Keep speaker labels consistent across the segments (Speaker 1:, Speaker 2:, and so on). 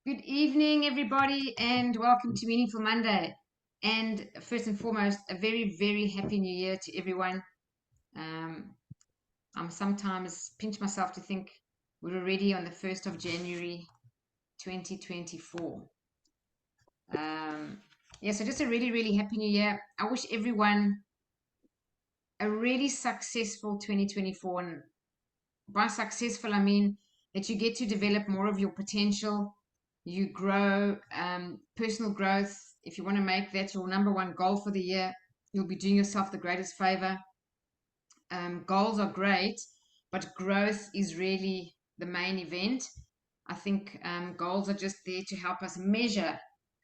Speaker 1: Good evening, everybody, and welcome to Meaningful Monday. And first and foremost, a very, very happy new year to everyone. Um, I'm sometimes pinch myself to think we're already on the 1st of January 2024. So just a really, really happy new year. I wish everyone a really successful 2024. And by successful, I mean that you get to develop more of your potential, you grow, personal growth. If you want to make that your number one goal for the year, you'll be doing yourself the greatest favor. Goals are great, but growth is really the main event. I think goals are just there to help us measure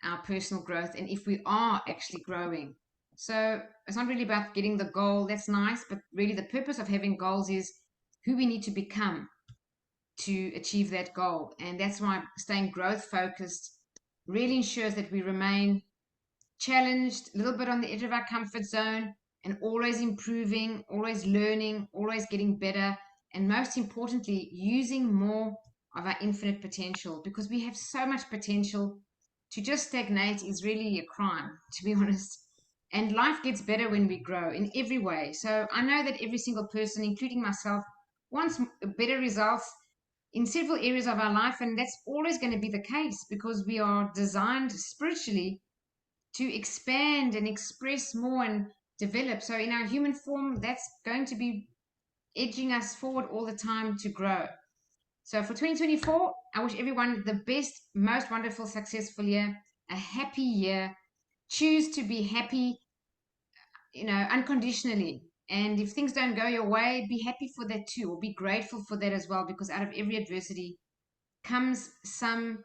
Speaker 1: our personal growth and if we are actually growing. So it's not really about getting the goal, that's nice, but really the purpose of having goals is who we need to become to achieve that goal. And that's why staying growth focused really ensures that we remain challenged, a little bit on the edge of our comfort zone, and always improving, always learning, always getting better, and most importantly, using more of our infinite potential, because we have so much potential. To just stagnate is really a crime, to be honest. And life gets better when we grow in every way. So I know that every single person, including myself, wants better results in several areas of our life, and that's always going to be the case because we are designed spiritually to expand and express more and develop. So in our human form, that's going to be edging us forward all the time to grow. So for 2024, I wish everyone the best, most wonderful, successful year, a happy year. Choose to be happy, unconditionally. And if things don't go your way, be happy for that too, or be grateful for that as well, because out of every adversity comes some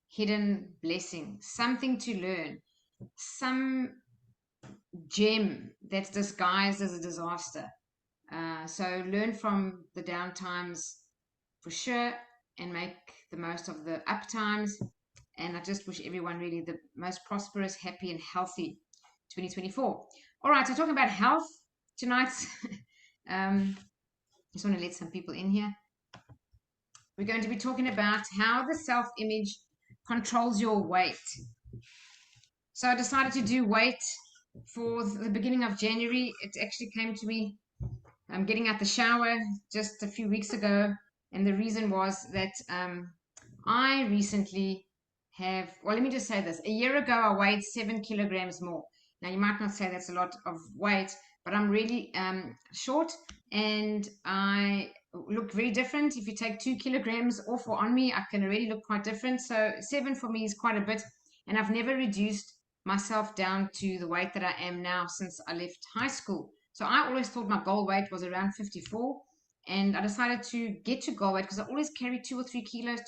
Speaker 1: hidden blessing, something to learn, some gem that's disguised as a disaster. So learn from the down times for sure and make the most of the up times. And I just wish everyone really the most prosperous, happy, and healthy 2024. All right, so talking about health tonight, just want to let some people in here. We're going to be talking about how the self-image controls your weight. So I decided to do weight for the beginning of January. It actually came to me. I'm getting out the shower just a few weeks ago, and the reason was that I recently let me just say this. A year ago, I weighed 7 kilograms more. Now, you might not say that's a lot of weight, but I'm really short and I look very different. If you take 2 kilograms off or on me, I can already look quite different. So 7 for me is quite a bit, and I've never reduced myself down to the weight that I am now since I left high school. So I always thought my goal weight was around 54, and I decided to get to goal weight because I always carry 2 or 3 kilos.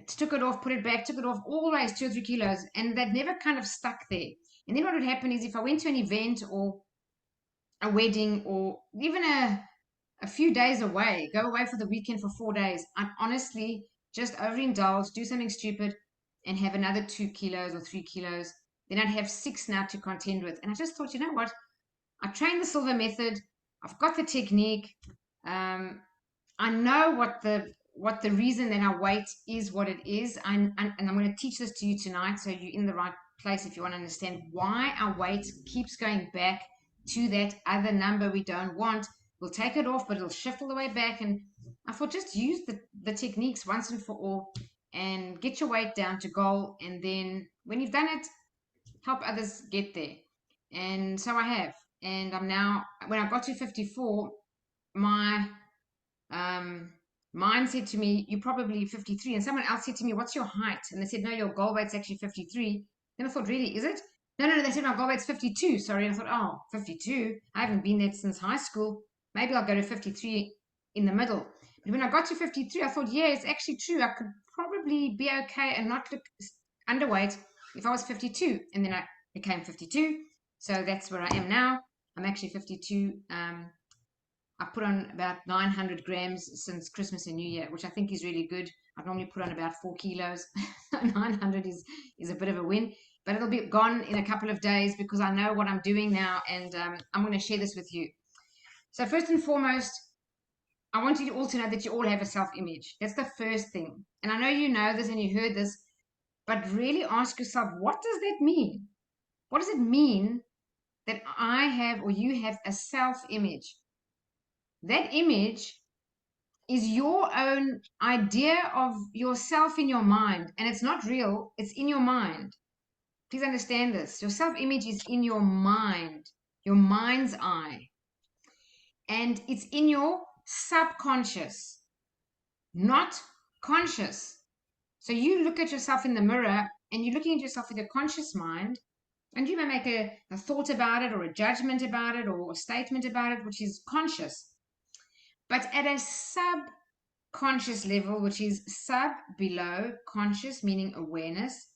Speaker 1: Took it off, put it back, took it off, always 2 or 3 kilos, and that never kind of stuck there. And then what would happen is if I went to an event or a wedding or even a few days away, go away for the weekend for 4 days, I'd honestly just overindulge, do something stupid, and have another 2 kilos or 3 kilos. Then I'd have 6 now to contend with. And I just thought, you know what? I trained the silver method. I've got the technique. I know what the reason that our weight is what it is. And I'm going to teach this to you tonight, so you're in the right place if you want to understand why our weight keeps going back to that other number we don't want. We'll take it off, but it'll shift all the way back. And I thought just use the techniques once and for all and get your weight down to goal. And then when you've done it, help others get there. And so I have. And I'm now, when I got to 54, my mind said to me, "You're probably 53." And someone else said to me, "What's your height?" And they said, "No, your goal weight's actually 53." Then I thought, really, is it? No, they said my goal weight's 52. Sorry. And I thought, oh, 52. I haven't been there since high school. Maybe I'll go to 53 in the middle. But when I got to 53, I thought, yeah, it's actually true. I could probably be okay and not look underweight if I was 52. And then I became 52. So that's where I am now. I'm actually 52. I put on about 900 grams since Christmas and New Year, which I think is really good. I normally put on about 4 kilos. 900 is a bit of a win, but it'll be gone in a couple of days because I know what I'm doing now, and I'm going to share this with you. So first and foremost, I want you to also know that you all have a self-image. That's the first thing. And I know you know this and you heard this, but really ask yourself, what does that mean? What does it mean that I have or you have a self-image? That image is your own idea of yourself in your mind, and it's not real, it's in your mind. Please understand this. Your self-image is in your mind, your mind's eye, and it's in your subconscious, not conscious. So you look at yourself in the mirror and you're looking at yourself with your conscious mind, and you may make a thought about it or a judgment about it or a statement about it, which is conscious. But at a subconscious level, which is below conscious, meaning awareness,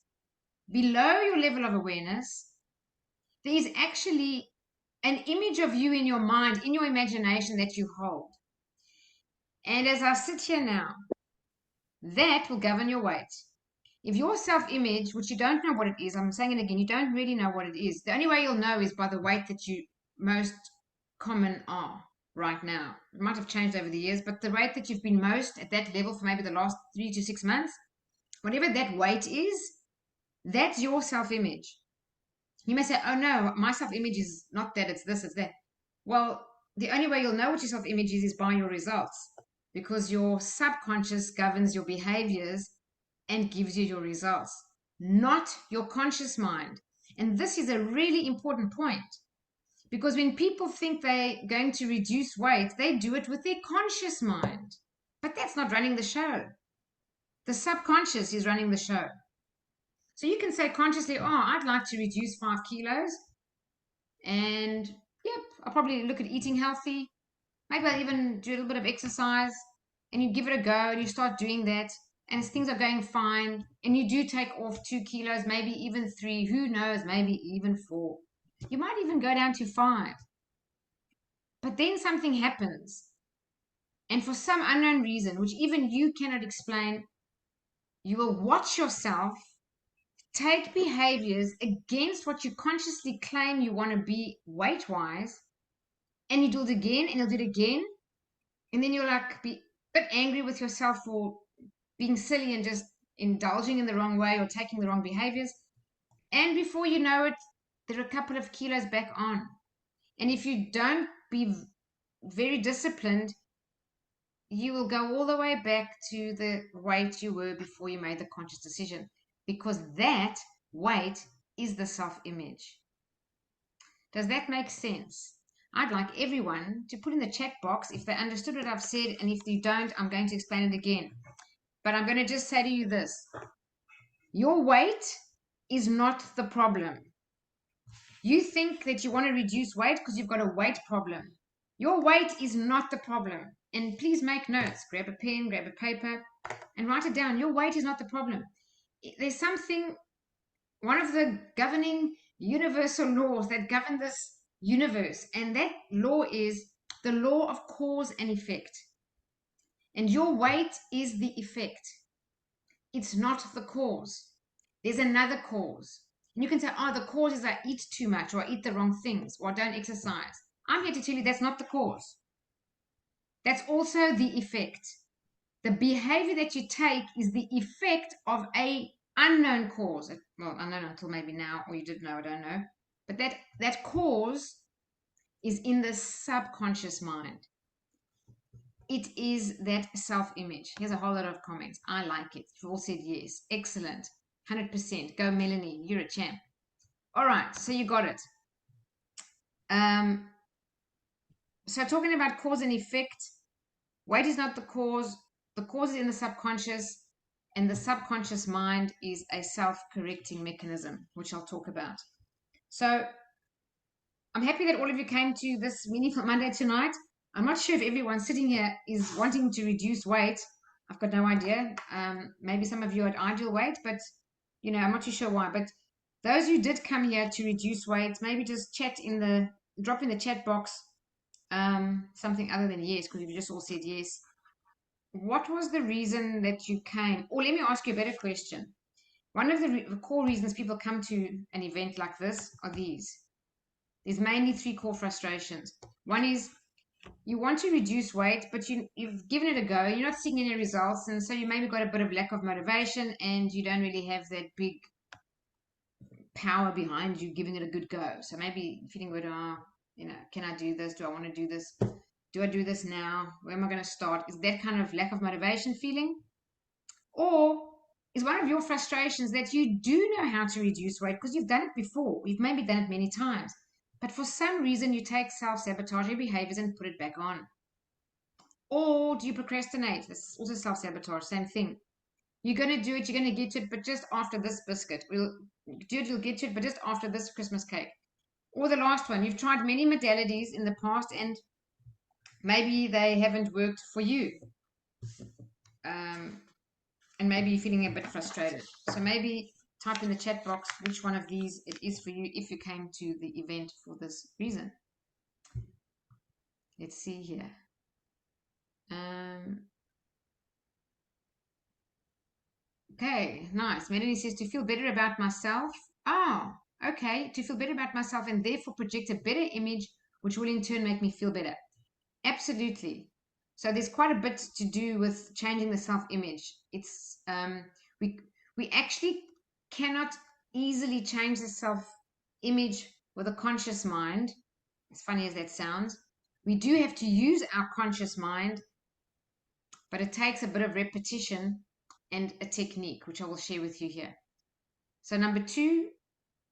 Speaker 1: below your level of awareness, there is actually an image of you in your mind, in your imagination that you hold. And as I sit here now, that will govern your weight. If your self-image, which you don't know what it is, I'm saying it again, you don't really know what it is. The only way you'll know is by the weight that you most common are right now. It might have changed over the years, but the weight that you've been most at that level for maybe the last 3 to 6 months, whatever that weight is, that's your self-image. You may say, oh no, my self-image is not that, it's this, it's that. Well, the only way you'll know what your self-image is by your results, because your subconscious governs your behaviors and gives you your results, not your conscious mind. And this is a really important point, because when people think they're going to reduce weight, they do it with their conscious mind. But that's not running the show. The subconscious is running the show. So you can say consciously, oh, I'd like to reduce 5 kilos. And yep, I'll probably look at eating healthy. Maybe I'll even do a little bit of exercise. And you give it a go and you start doing that. And as things are going fine, and you do take off 2 kilos, maybe even 3, who knows, maybe even 4. You might even go down to 5. But then something happens. And for some unknown reason, which even you cannot explain, you will watch yourself take behaviors against what you consciously claim you want to be weight-wise, and you do it again, and you'll do it again, and then you'll like be a bit angry with yourself for being silly and just indulging in the wrong way or taking the wrong behaviors. And before you know it, there are a couple of kilos back on. And if you don't be very disciplined, you will go all the way back to the weight you were before you made the conscious decision, because that weight is the self-image. Does that make sense? I'd like everyone to put in the chat box if they understood what I've said, and if you don't, I'm going to explain it again. But I'm going to just say to you this. Your weight is not the problem. You think that you want to reduce weight because you've got a weight problem. Your weight is not the problem. And please make notes. Grab a pen, grab a paper, and write it down. Your weight is not the problem. There's something, one of the governing universal laws that govern this universe, and that law is the law of cause and effect. And your weight is the effect. It's not the cause. There's another cause. And you can say, oh, the cause is I eat too much, or I eat the wrong things, or I don't exercise. I'm here to tell you that's not the cause. That's also the effect. The behavior that you take is the effect of a unknown cause. Well, unknown until maybe now, or you did know, I don't know. But that cause is in the subconscious mind. It is that self-image. Here's a whole lot of comments. I like it. You all said yes. Excellent. 100%. Go, Melanie. You're a champ. All right. So you got it. So talking about cause and effect, weight is not the cause. The cause is in the subconscious, and the subconscious mind is a self-correcting mechanism, which I'll talk about. So I'm happy that all of you came to this Meaningful Monday tonight. I'm not sure if everyone sitting here is wanting to reduce weight. I've got no idea. Maybe some of you are at ideal weight, but I'm not too sure why. But those who did come here to reduce weight, maybe just drop in the chat box something other than yes, because you just all said yes. What was the reason that you came? Or let me ask you a better question. One of the core reasons people come to an event like this are these. There's mainly 3 core frustrations. One is you want to reduce weight, but you've given it a go, you're not seeing any results, and so you maybe got a bit of lack of motivation, and you don't really have that big power behind you giving it a good go. So maybe feeling good, can I do this? Do I want to do this? Do I do this now? Where am I going to start? Is that kind of lack of motivation feeling? Or is one of your frustrations that you do know how to reduce weight because you've done it before? You've maybe done it many times. But for some reason, you take self-sabotaging behaviors and put it back on. Or do you procrastinate? That's also self-sabotage, same thing. You're going to do it, you're going to get to it, but just after this biscuit. We'll do it, you'll get to it, but just after this Christmas cake. Or the last one, you've tried many modalities in the past and maybe they haven't worked for you. And maybe you're feeling a bit frustrated. So maybe type in the chat box which one of these it is for you if you came to the event for this reason. Let's see here. Okay, nice. Melanie says to feel better about myself. Oh, okay. To feel better about myself and therefore project a better image, which will in turn make me feel better. Absolutely. So there's quite a bit to do with changing the self-image. It's we actually cannot easily change the self-image with a conscious mind. As funny as that sounds, we do have to use our conscious mind, but it takes a bit of repetition and a technique, which I will share with you here. So number 2,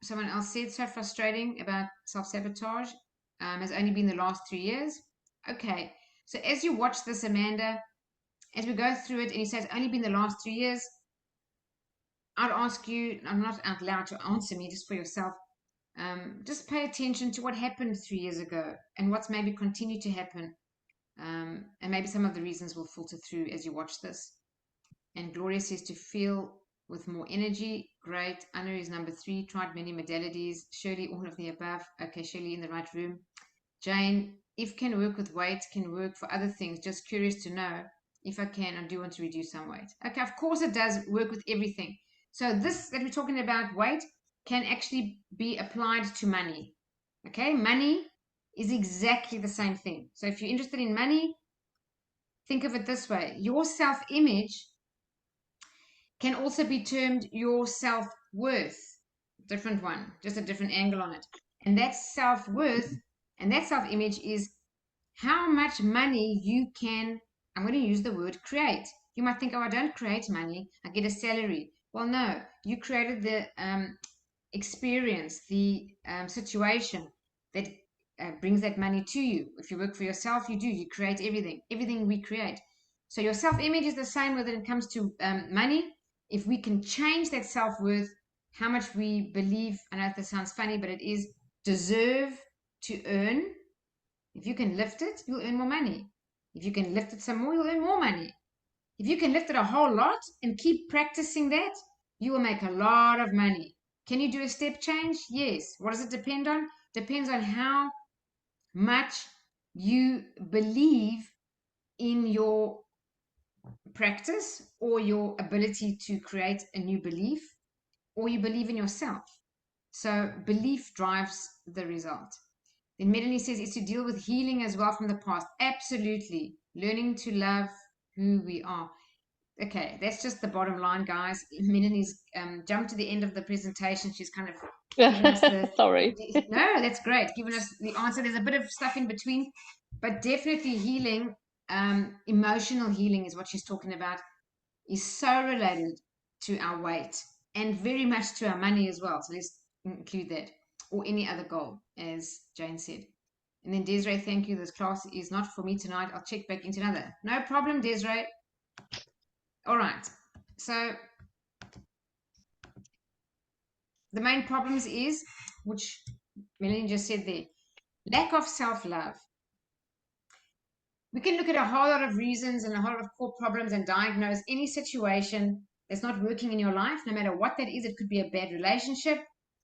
Speaker 1: someone else said, so frustrating about self-sabotage has only been the last 3 years. Okay, so as you watch this, Amanda, as we go through it, and you say it's only been the last 3 years, I'd ask you, I'm not out loud to answer me, just for yourself, just pay attention to what happened 3 years ago and what's maybe continued to happen. And maybe some of the reasons will filter through as you watch this. And Gloria says to feel with more energy. Great. Anna is number 3, tried many modalities. Shirley, all of the above. Okay, Shirley in the right room. Jane, if can work with weight, can work for other things. Just curious to know if I can. I do want to reduce some weight. Okay, of course it does work with everything. So this that we're talking about, weight, can actually be applied to money. Okay, money is exactly the same thing. So if you're interested in money, think of it this way. Your self-image can also be termed your self-worth. Different one, just a different angle on it. And that self-worth and that self-image is how much money you can, I'm going to use the word create. You might think, oh, I don't create money, I get a salary. Well, no, you created the experience, the situation that brings that money to you. If you work for yourself, you create everything we create. So your self-image is the same when it comes to money. If we can change that self-worth, how much we believe, I know this sounds funny, but it is deserve to earn. If you can lift it, you'll earn more money. If you can lift it some more, you'll earn more money. If you can lift it a whole lot and keep practicing that, you will make a lot of money. Can you do a step change? Yes. What does it depend on? Depends on how much you believe in your practice or your ability to create a new belief, or you believe in yourself. So belief drives the result. Then Melanie says it's to deal with healing as well from the past. Absolutely. Learning to love who we are. Okay, that's just the bottom line, guys. Melanie's jumped to the end of the presentation. She's kind of given us the...
Speaker 2: Sorry.
Speaker 1: No, that's great. Giving us the answer. There's a bit of stuff in between, but definitely healing, emotional healing is what she's talking about, is so related to our weight and very much to our money as well. So let's include that, or any other goal, as Jane said. And then Desiree, thank you. This class is not for me tonight. I'll check back into another. No problem, Desiree. All right. So the main problems is, which Melanie just said there, lack of self-love. We can look at a whole lot of reasons and a whole lot of core problems and diagnose any situation that's not working in your life, no matter what that is. It could be a bad relationship.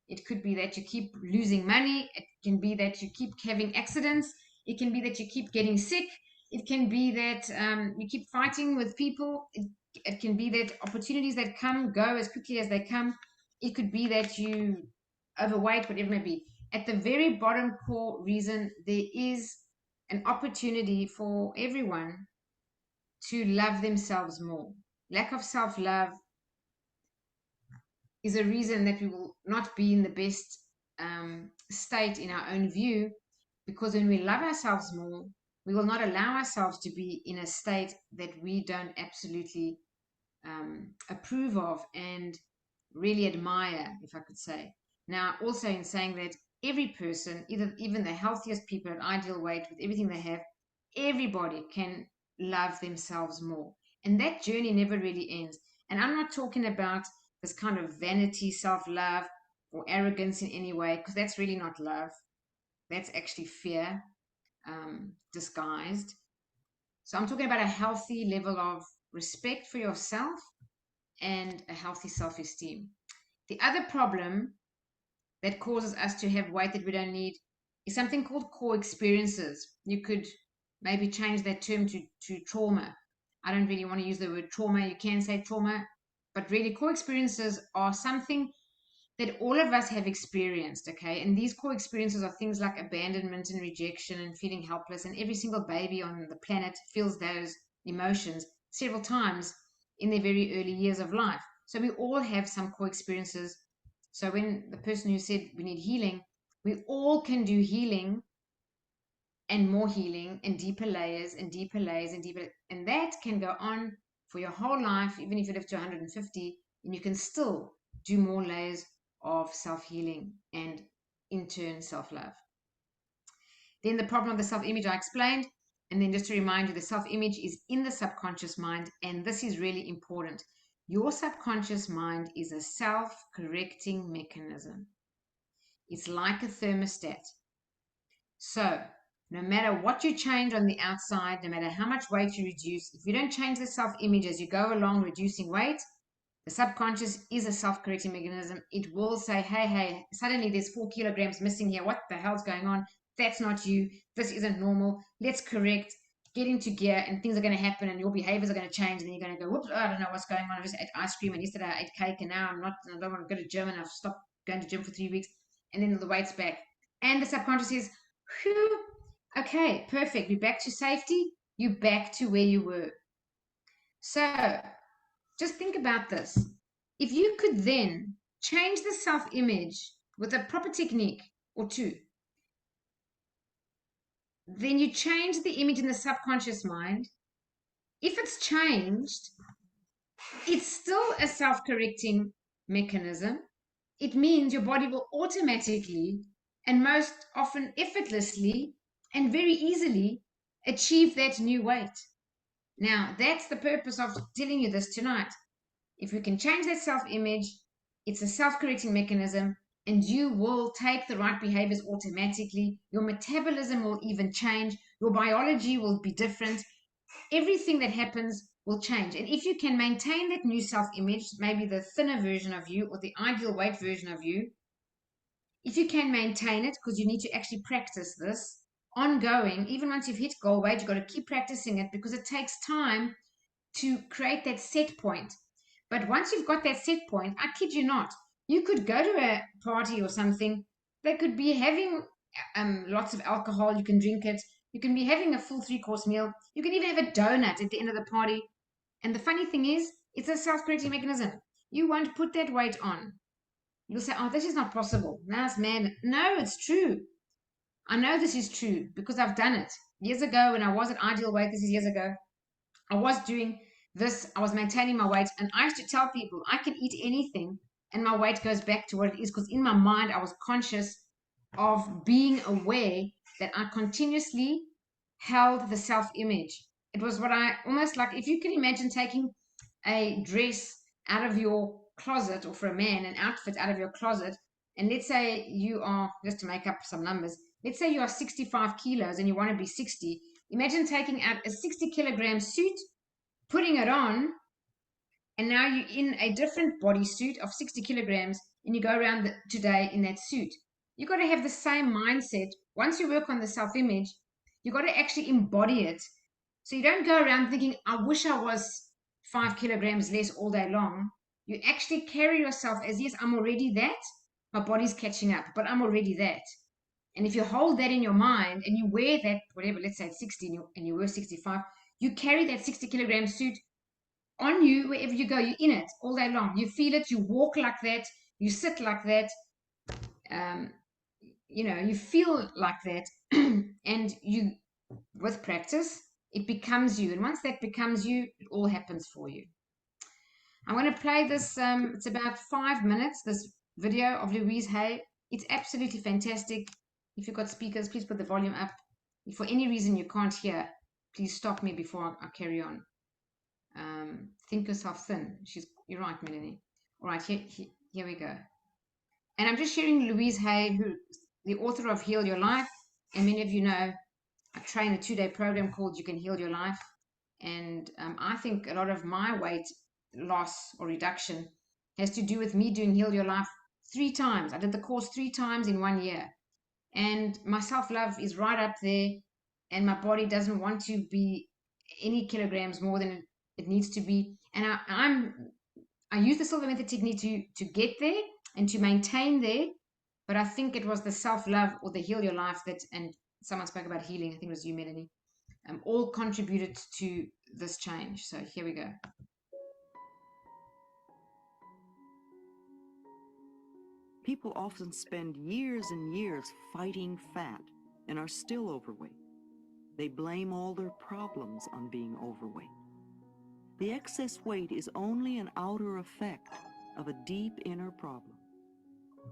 Speaker 1: It could be that you keep losing money. It can be that you keep having accidents. It can be that you keep getting sick. It can be that you keep fighting with people. It can be that opportunities that come go as quickly as they come. It could be that you overweight, whatever it may be. At the very bottom core reason, there is an opportunity for everyone to love themselves more. Lack of self-love is a reason that we will not be in the best state in our own view, because when we love ourselves more, we will not allow ourselves to be in a state that we don't absolutely approve of and really admire, if I could say. Now, also in saying that, every person, even the healthiest people at ideal weight with everything they have, everybody can love themselves more. And that journey never really ends. And I'm not talking about this kind of vanity, self-love, or arrogance in any way, because that's really not love. That's actually fear disguised. So I'm talking about a healthy level of respect for yourself and a healthy self-esteem. The other problem that causes us to have weight that we don't need is something called core experiences. You could maybe change that term to trauma. I don't really want to use the word trauma. You can say trauma, but really core experiences are something that all of us have experienced, okay? And these core experiences are things like abandonment and rejection and feeling helpless. And every single baby on the planet feels those emotions several times in their very early years of life. So we all have some core experiences. So when the person who said we need healing, we all can do healing and more healing and deeper layers and deeper layers and deeper. And that can go on for your whole life, even if you live to 150, and you can still do more layers of self-healing and in turn self-love. Then the problem of the self-image I explained, and then just to remind you, the self-image is in the subconscious mind, and this is really important. Your subconscious mind is a self-correcting mechanism. It's like a thermostat. So no matter what you change on the outside, no matter how much weight you reduce, if you don't change the self-image as you go along reducing weight, the subconscious is a self-correcting mechanism. It will say, hey, suddenly there's 4 kilograms missing here. What the hell's going on? That's not you. This isn't normal. Let's correct, get into gear, and things are going to happen, and your behaviors are going to change, and then you're going to go, whoops, I don't know what's going on. I just ate ice cream, and yesterday I ate cake, and now I don't want to go to gym, and I've stopped going to gym for 3 weeks, and then the weight's back. And the subconscious says, whew, okay, perfect. You're back to safety. You're back to where you were. So just think about this. If you could then change the self-image with a proper technique or two, then you change the image in the subconscious mind. If it's changed, it's still a self-correcting mechanism. It means your body will automatically and most often effortlessly and very easily achieve that new weight. Now, that's the purpose of telling you this tonight. If we can change that self-image, it's a self-correcting mechanism, and you will take the right behaviors automatically. Your metabolism will even change. Your biology will be different. Everything that happens will change. And if you can maintain that new self-image, maybe the thinner version of you or the ideal weight version of you, if you can maintain it, because you need to actually practice this ongoing, even once you've hit goal weight, you've got to keep practicing it because it takes time to create that set point. But once you've got that set point, I kid you not, you could go to a party or something. They could be having lots of alcohol. You can drink it. You can be having a full 3-course meal. You can even have a donut at the end of the party. And the funny thing is, it's a self-correcting mechanism. You won't put that weight on. You'll say, oh, this is not possible. Now it's man. No, it's true. I know this is true because I've done it. Years ago when I was at ideal weight, this is years ago, I was doing this, I was maintaining my weight, and I used to tell people I can eat anything and my weight goes back to what it is, because in my mind I was conscious of being aware that I continuously held the self-image. It was what I almost like, if you can imagine taking a dress out of your closet, or for a man, an outfit out of your closet, and let's say you are, just to make up some numbers, let's say you are 65 kilos and you want to be 60. Imagine taking out a 60-kilogram suit, putting it on, and now you're in a different bodysuit of 60 kilograms, and you go around today in that suit. You've got to have the same mindset. Once you work on the self-image, you've got to actually embody it. So you don't go around thinking, I wish I was 5 kilograms less all day long. You actually carry yourself as, yes, I'm already that. My body's catching up, but I'm already that. And if you hold that in your mind and you wear that, whatever, let's say it's 60 and you were 65, you carry that 60-kilogram suit on you wherever you go. You're in it all day long. You feel it. You walk like that. You sit like that. You feel like that. And you, with practice, it becomes you. And once that becomes you, it all happens for you. I'm going to play this. It's about 5 minutes, this video of Louise Hay. It's absolutely fantastic. If you've got speakers, please put the volume up. If for any reason you can't hear, please stop me before I carry on. Think yourself thin. You're right, Melanie. All right, here we go. And I'm just sharing Louise Hay, who the author of Heal Your Life. And many of you know I train a 2-day program called You Can Heal Your Life. And I think a lot of my weight loss or reduction has to do with me doing Heal Your Life 3 times. I did the course 3 times in 1 year. And my self-love is right up there. And my body doesn't want to be any kilograms more than it needs to be. And I use the Silver Method technique to get there and to maintain there. But I think it was the self-love or the Heal Your Life and someone spoke about healing. I think it was you, Melanie. All contributed to this change. So here we go.
Speaker 2: People often spend years and years fighting fat and are still overweight. They blame all their problems on being overweight. The excess weight is only an outer effect of a deep inner problem.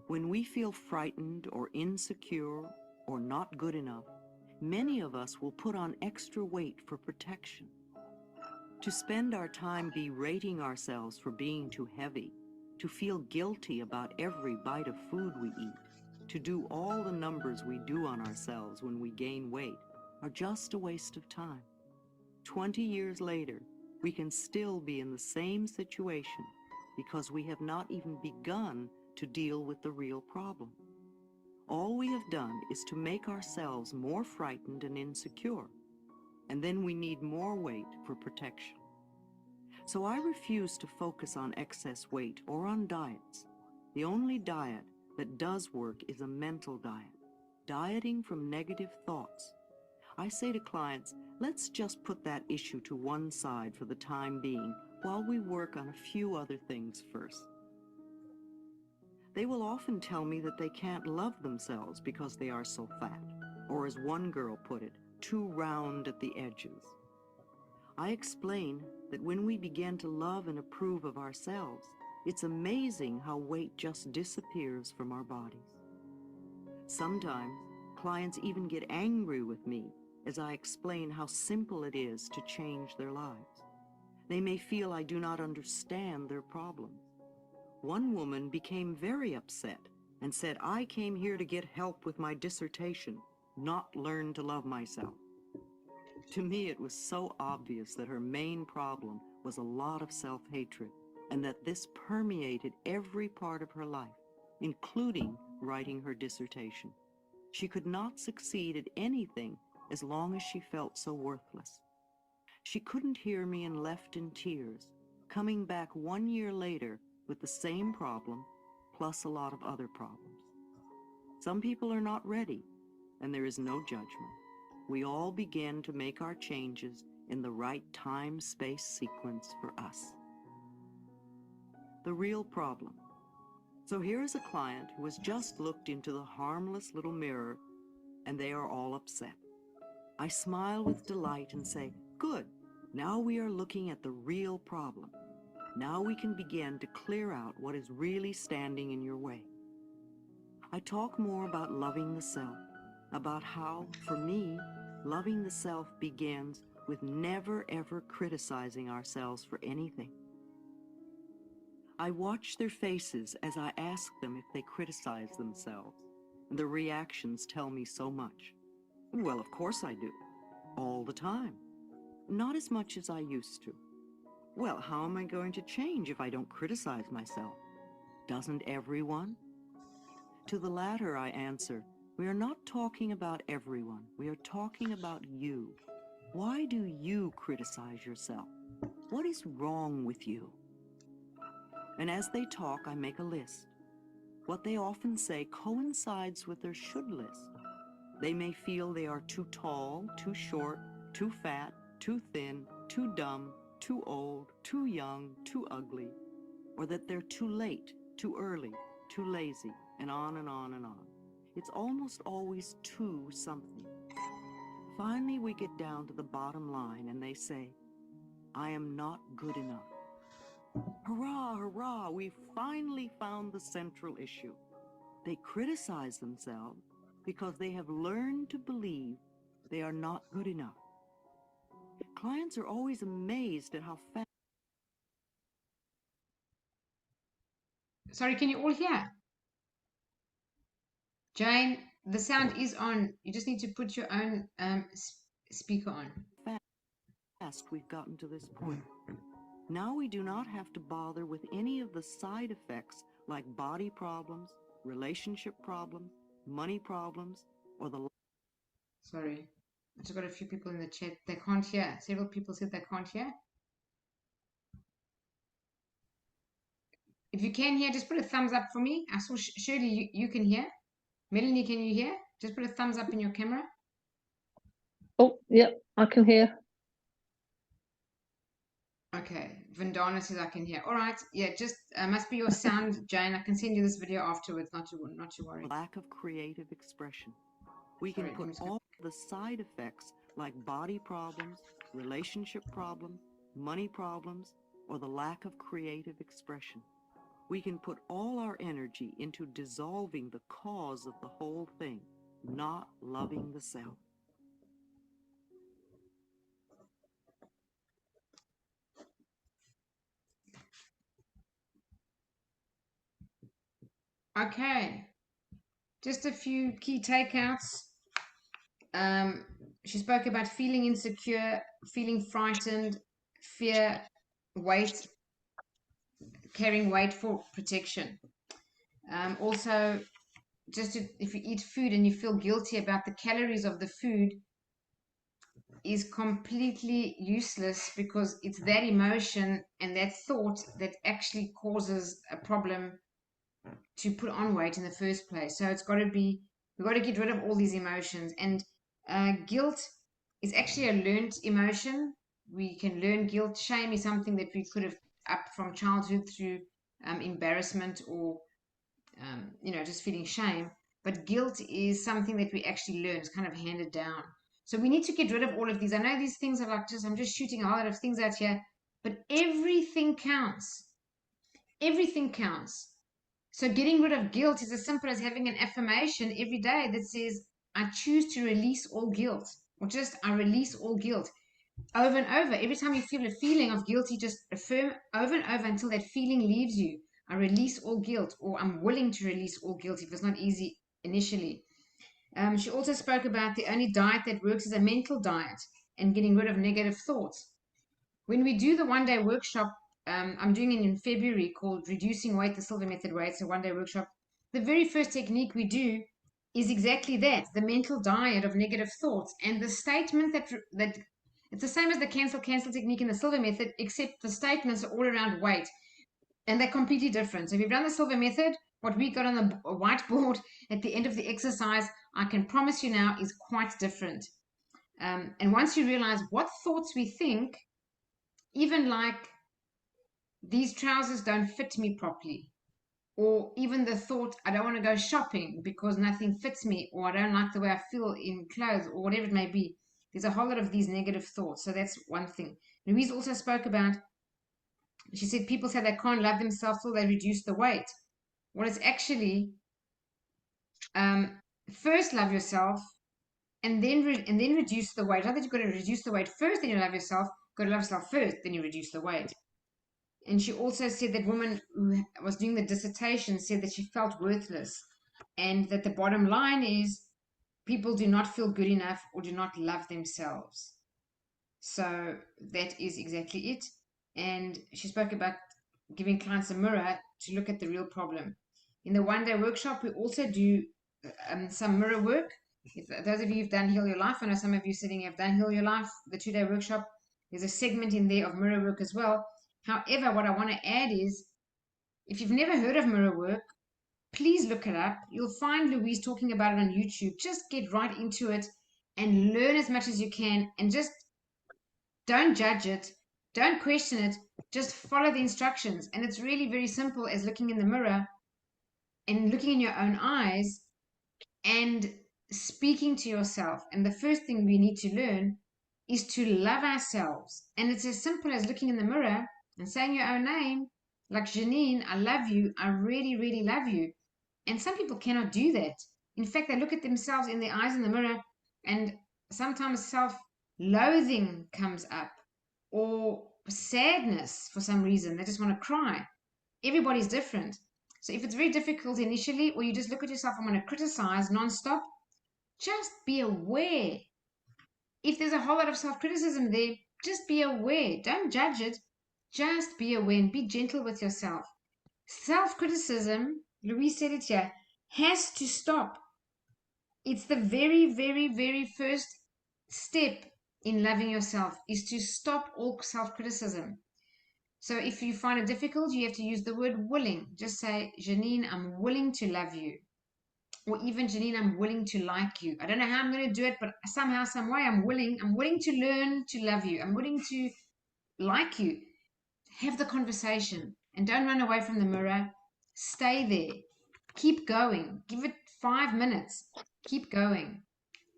Speaker 2: When we feel frightened or insecure or not good enough, many of us will put on extra weight for protection. To spend our time berating ourselves for being too heavy, to feel guilty about every bite of food we eat, to do all the numbers we do on ourselves when we gain weight, are just a waste of time. 20 years later, we can still be in the same situation because we have not even begun to deal with the real problem. All we have done is to make ourselves more frightened and insecure, and then we need more weight for protection. So I refuse to focus on excess weight or on diets. The only diet that does work is a mental diet, dieting from negative thoughts. I say to clients, let's just put that issue to one side for the time being while we work on a few other things first. They will often tell me that they can't love themselves because they are so fat, or as one girl put it, too round at the edges. I explain that when we begin to love and approve of ourselves, it's amazing how weight just disappears from our bodies. Sometimes, clients even get angry with me as I explain how simple it is to change their lives. They may feel I do not understand their problems. One woman became very upset and said, I came here to get help with my dissertation, not learn to love myself. To me, it was so obvious that her main problem was a lot of self-hatred, and that this permeated every part of her life, including writing her dissertation. She could not succeed at anything as long as she felt so worthless. She couldn't hear me and left in tears, coming back 1 year later with the same problem, plus a lot of other problems. Some people are not ready, and there is no judgment. We all begin to make our changes in the right time-space sequence for us. The real problem. So here is a client who has just looked into the harmless little mirror, and they are all upset. I smile with delight and say, good, now we are looking at the real problem. Now we can begin to clear out what is really standing in your way. I talk more about loving the self, about how, for me, loving the self begins with never ever criticizing ourselves for anything. I watch their faces as I ask them if they criticize themselves, and their reactions tell me so much. Well, of course I do. All the time. Not as much as I used to. Well, how am I going to change if I don't criticize myself? Doesn't everyone? To the latter, I answer, we are not talking about everyone. We are talking about you. Why do you criticize yourself? What is wrong with you? And as they talk, I make a list. What they often say coincides with their should list. They may feel they are too tall, too short, too fat, too thin, too dumb, too old, too young, too ugly, or that they're too late, too early, too lazy, and on and on and on. It's almost always too something. Finally, we get down to the bottom line and they say, I am not good enough. Hurrah, hurrah, we finally found the central issue. They criticize themselves because they have learned to believe they are not good enough. Clients are always amazed at how fast.
Speaker 1: Sorry, can you all hear? Jane, the sound is on. You just need to put your own speaker on.
Speaker 2: Fast we've gotten to this point. Now we do not have to bother with any of the side effects like body problems, relationship problems, money problems, or the...
Speaker 1: Sorry, I just got a few people in the chat. They can't hear. Several people said they can't hear. If you can hear, just put a thumbs up for me. I saw Shirley, you can hear. Melanie, can you hear? Just put a thumbs up in your camera.
Speaker 3: Oh, yep, I can hear.
Speaker 1: Okay, Vandana says I can hear. All right, yeah, just must be your sound, Jane. I can send you this video afterwards. Not to worry.
Speaker 2: Lack of creative expression. We
Speaker 1: Sorry,
Speaker 2: can put all the side effects like body problems, relationship problems, money problems, or the lack of creative expression. We can put all our energy into dissolving the cause of the whole thing, not loving the self.
Speaker 1: Okay, just a few key takeouts. She spoke about feeling insecure, feeling frightened, fear, weight, carrying weight for protection. Also, if you eat food and you feel guilty about the calories of the food, is completely useless because it's that emotion and that thought that actually causes a problem to put on weight in the first place. So we've got to get rid of all these emotions. And guilt is actually a learned emotion. We can learn guilt. Shame is something that we could have up from childhood through embarrassment or just feeling shame. But guilt is something that we actually learn. It's kind of handed down. So we need to get rid of all of these. I know these things are like I'm just shooting a lot of things out here, but everything counts. Everything counts. So getting rid of guilt is as simple as having an affirmation every day that says, I choose to release all guilt, or just I release all guilt. Over and over, every time you feel a feeling of guilt, you just affirm over and over until that feeling leaves you. I release all guilt, or I'm willing to release all guilt if it's not easy initially. She also spoke about the only diet that works is a mental diet and getting rid of negative thoughts. When we do the one-day workshop, I'm doing it in February called Reducing Weight, the Silver Method Way. It's a one-day workshop. The very first technique we do is exactly that, the mental diet of negative thoughts. And the statement that it's the same as the cancel technique in the Silver Method, except the statements are all around weight. And they're completely different. So if you've done the Silver Method, what we got on the whiteboard at the end of the exercise, I can promise you now, is quite different. And once you realize what thoughts we think, even like these trousers don't fit me properly, or even the thought I don't want to go shopping because nothing fits me, or I don't like the way I feel in clothes, or whatever it may be. There's a whole lot of these negative thoughts. So that's one thing. Louise also spoke about, she said people say they can't love themselves till they reduce the weight. Well, it's actually first love yourself and then reduce the weight. Not that you've got to reduce the weight first, then you love yourself. You've got to love yourself first, then you reduce the weight. And she also said that woman who was doing the dissertation said that she felt worthless, and that the bottom line is people do not feel good enough or do not love themselves. So that is exactly it. And she spoke about giving clients a mirror to look at the real problem. In the one-day workshop, we also do some mirror work. If those of you who've done Heal Your Life, I know some of you sitting here have done Heal Your Life, the 2-day workshop, there's a segment in there of mirror work as well. However, what I want to add is, if you've never heard of mirror work, please look it up. You'll find Louise talking about it on YouTube. Just get right into it and learn as much as you can, and just don't judge it, don't question it, just follow the instructions. And it's really very simple as looking in the mirror and looking in your own eyes and speaking to yourself. And the first thing we need to learn is to love ourselves. And it's as simple as looking in the mirror and saying your own name, like Janine, I love you, I really, really love you. And some people cannot do that. In fact, they look at themselves in the eyes in the mirror, and sometimes self-loathing comes up, or sadness for some reason. They just want to cry. Everybody's different. So if it's very difficult initially, or you just look at yourself and want to criticize nonstop, just be aware. If there's a whole lot of self-criticism there, just be aware. Don't judge it. Just be aware and be gentle with yourself. Self-criticism, Louise said it here, has to stop. It's the very, very, very first step in loving yourself, is to stop all self-criticism. So if you find it difficult, you have to use the word willing. Just say, Janine, I'm willing to love you. Or even, Janine, I'm willing to like you. I don't know how I'm going to do it, but somehow, some way, I'm willing to learn to love you. I'm willing to like you. Have the conversation and don't run away from the mirror. Stay there. Keep going. Give it 5 minutes. Keep going.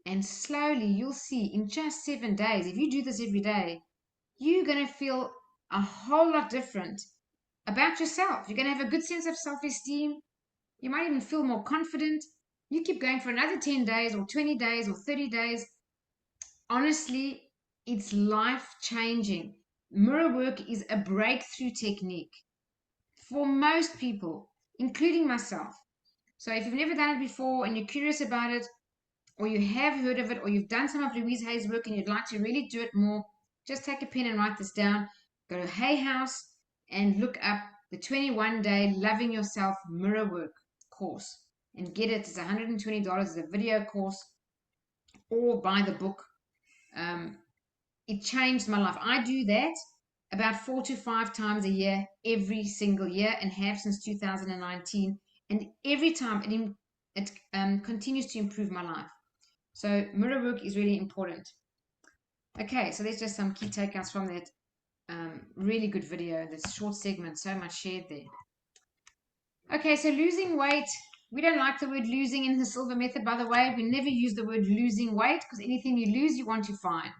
Speaker 1: And slowly you'll see in just 7 days, if you do this every day, you're going to feel a whole lot different about yourself. You're going to have a good sense of self-esteem. You might even feel more confident. You keep going for another 10 days or 20 days or 30 days. Honestly, it's life-changing. Mirror work is a breakthrough technique for most people, including myself. So if you've never done it before and you're curious about it, or you have heard of it, or you've done some of Louise Hay's work and you'd like to really do it more, just take a pen and write this down. Go to Hay House and look up the 21-day Loving Yourself Mirror Work course and get it. It's $120. It's a video course, or buy the book. It changed my life. I do that about 4 to 5 times a year, every single year, and have since 2019. And every time it continues to improve my life. So mirror work is really important. Okay, so there's just some key takeouts from that really good video. That's short segment, so much shared there. Okay, so losing weight. We don't like the word losing in the Silver Method, by the way. We never use the word losing weight, because anything you lose, you want to find.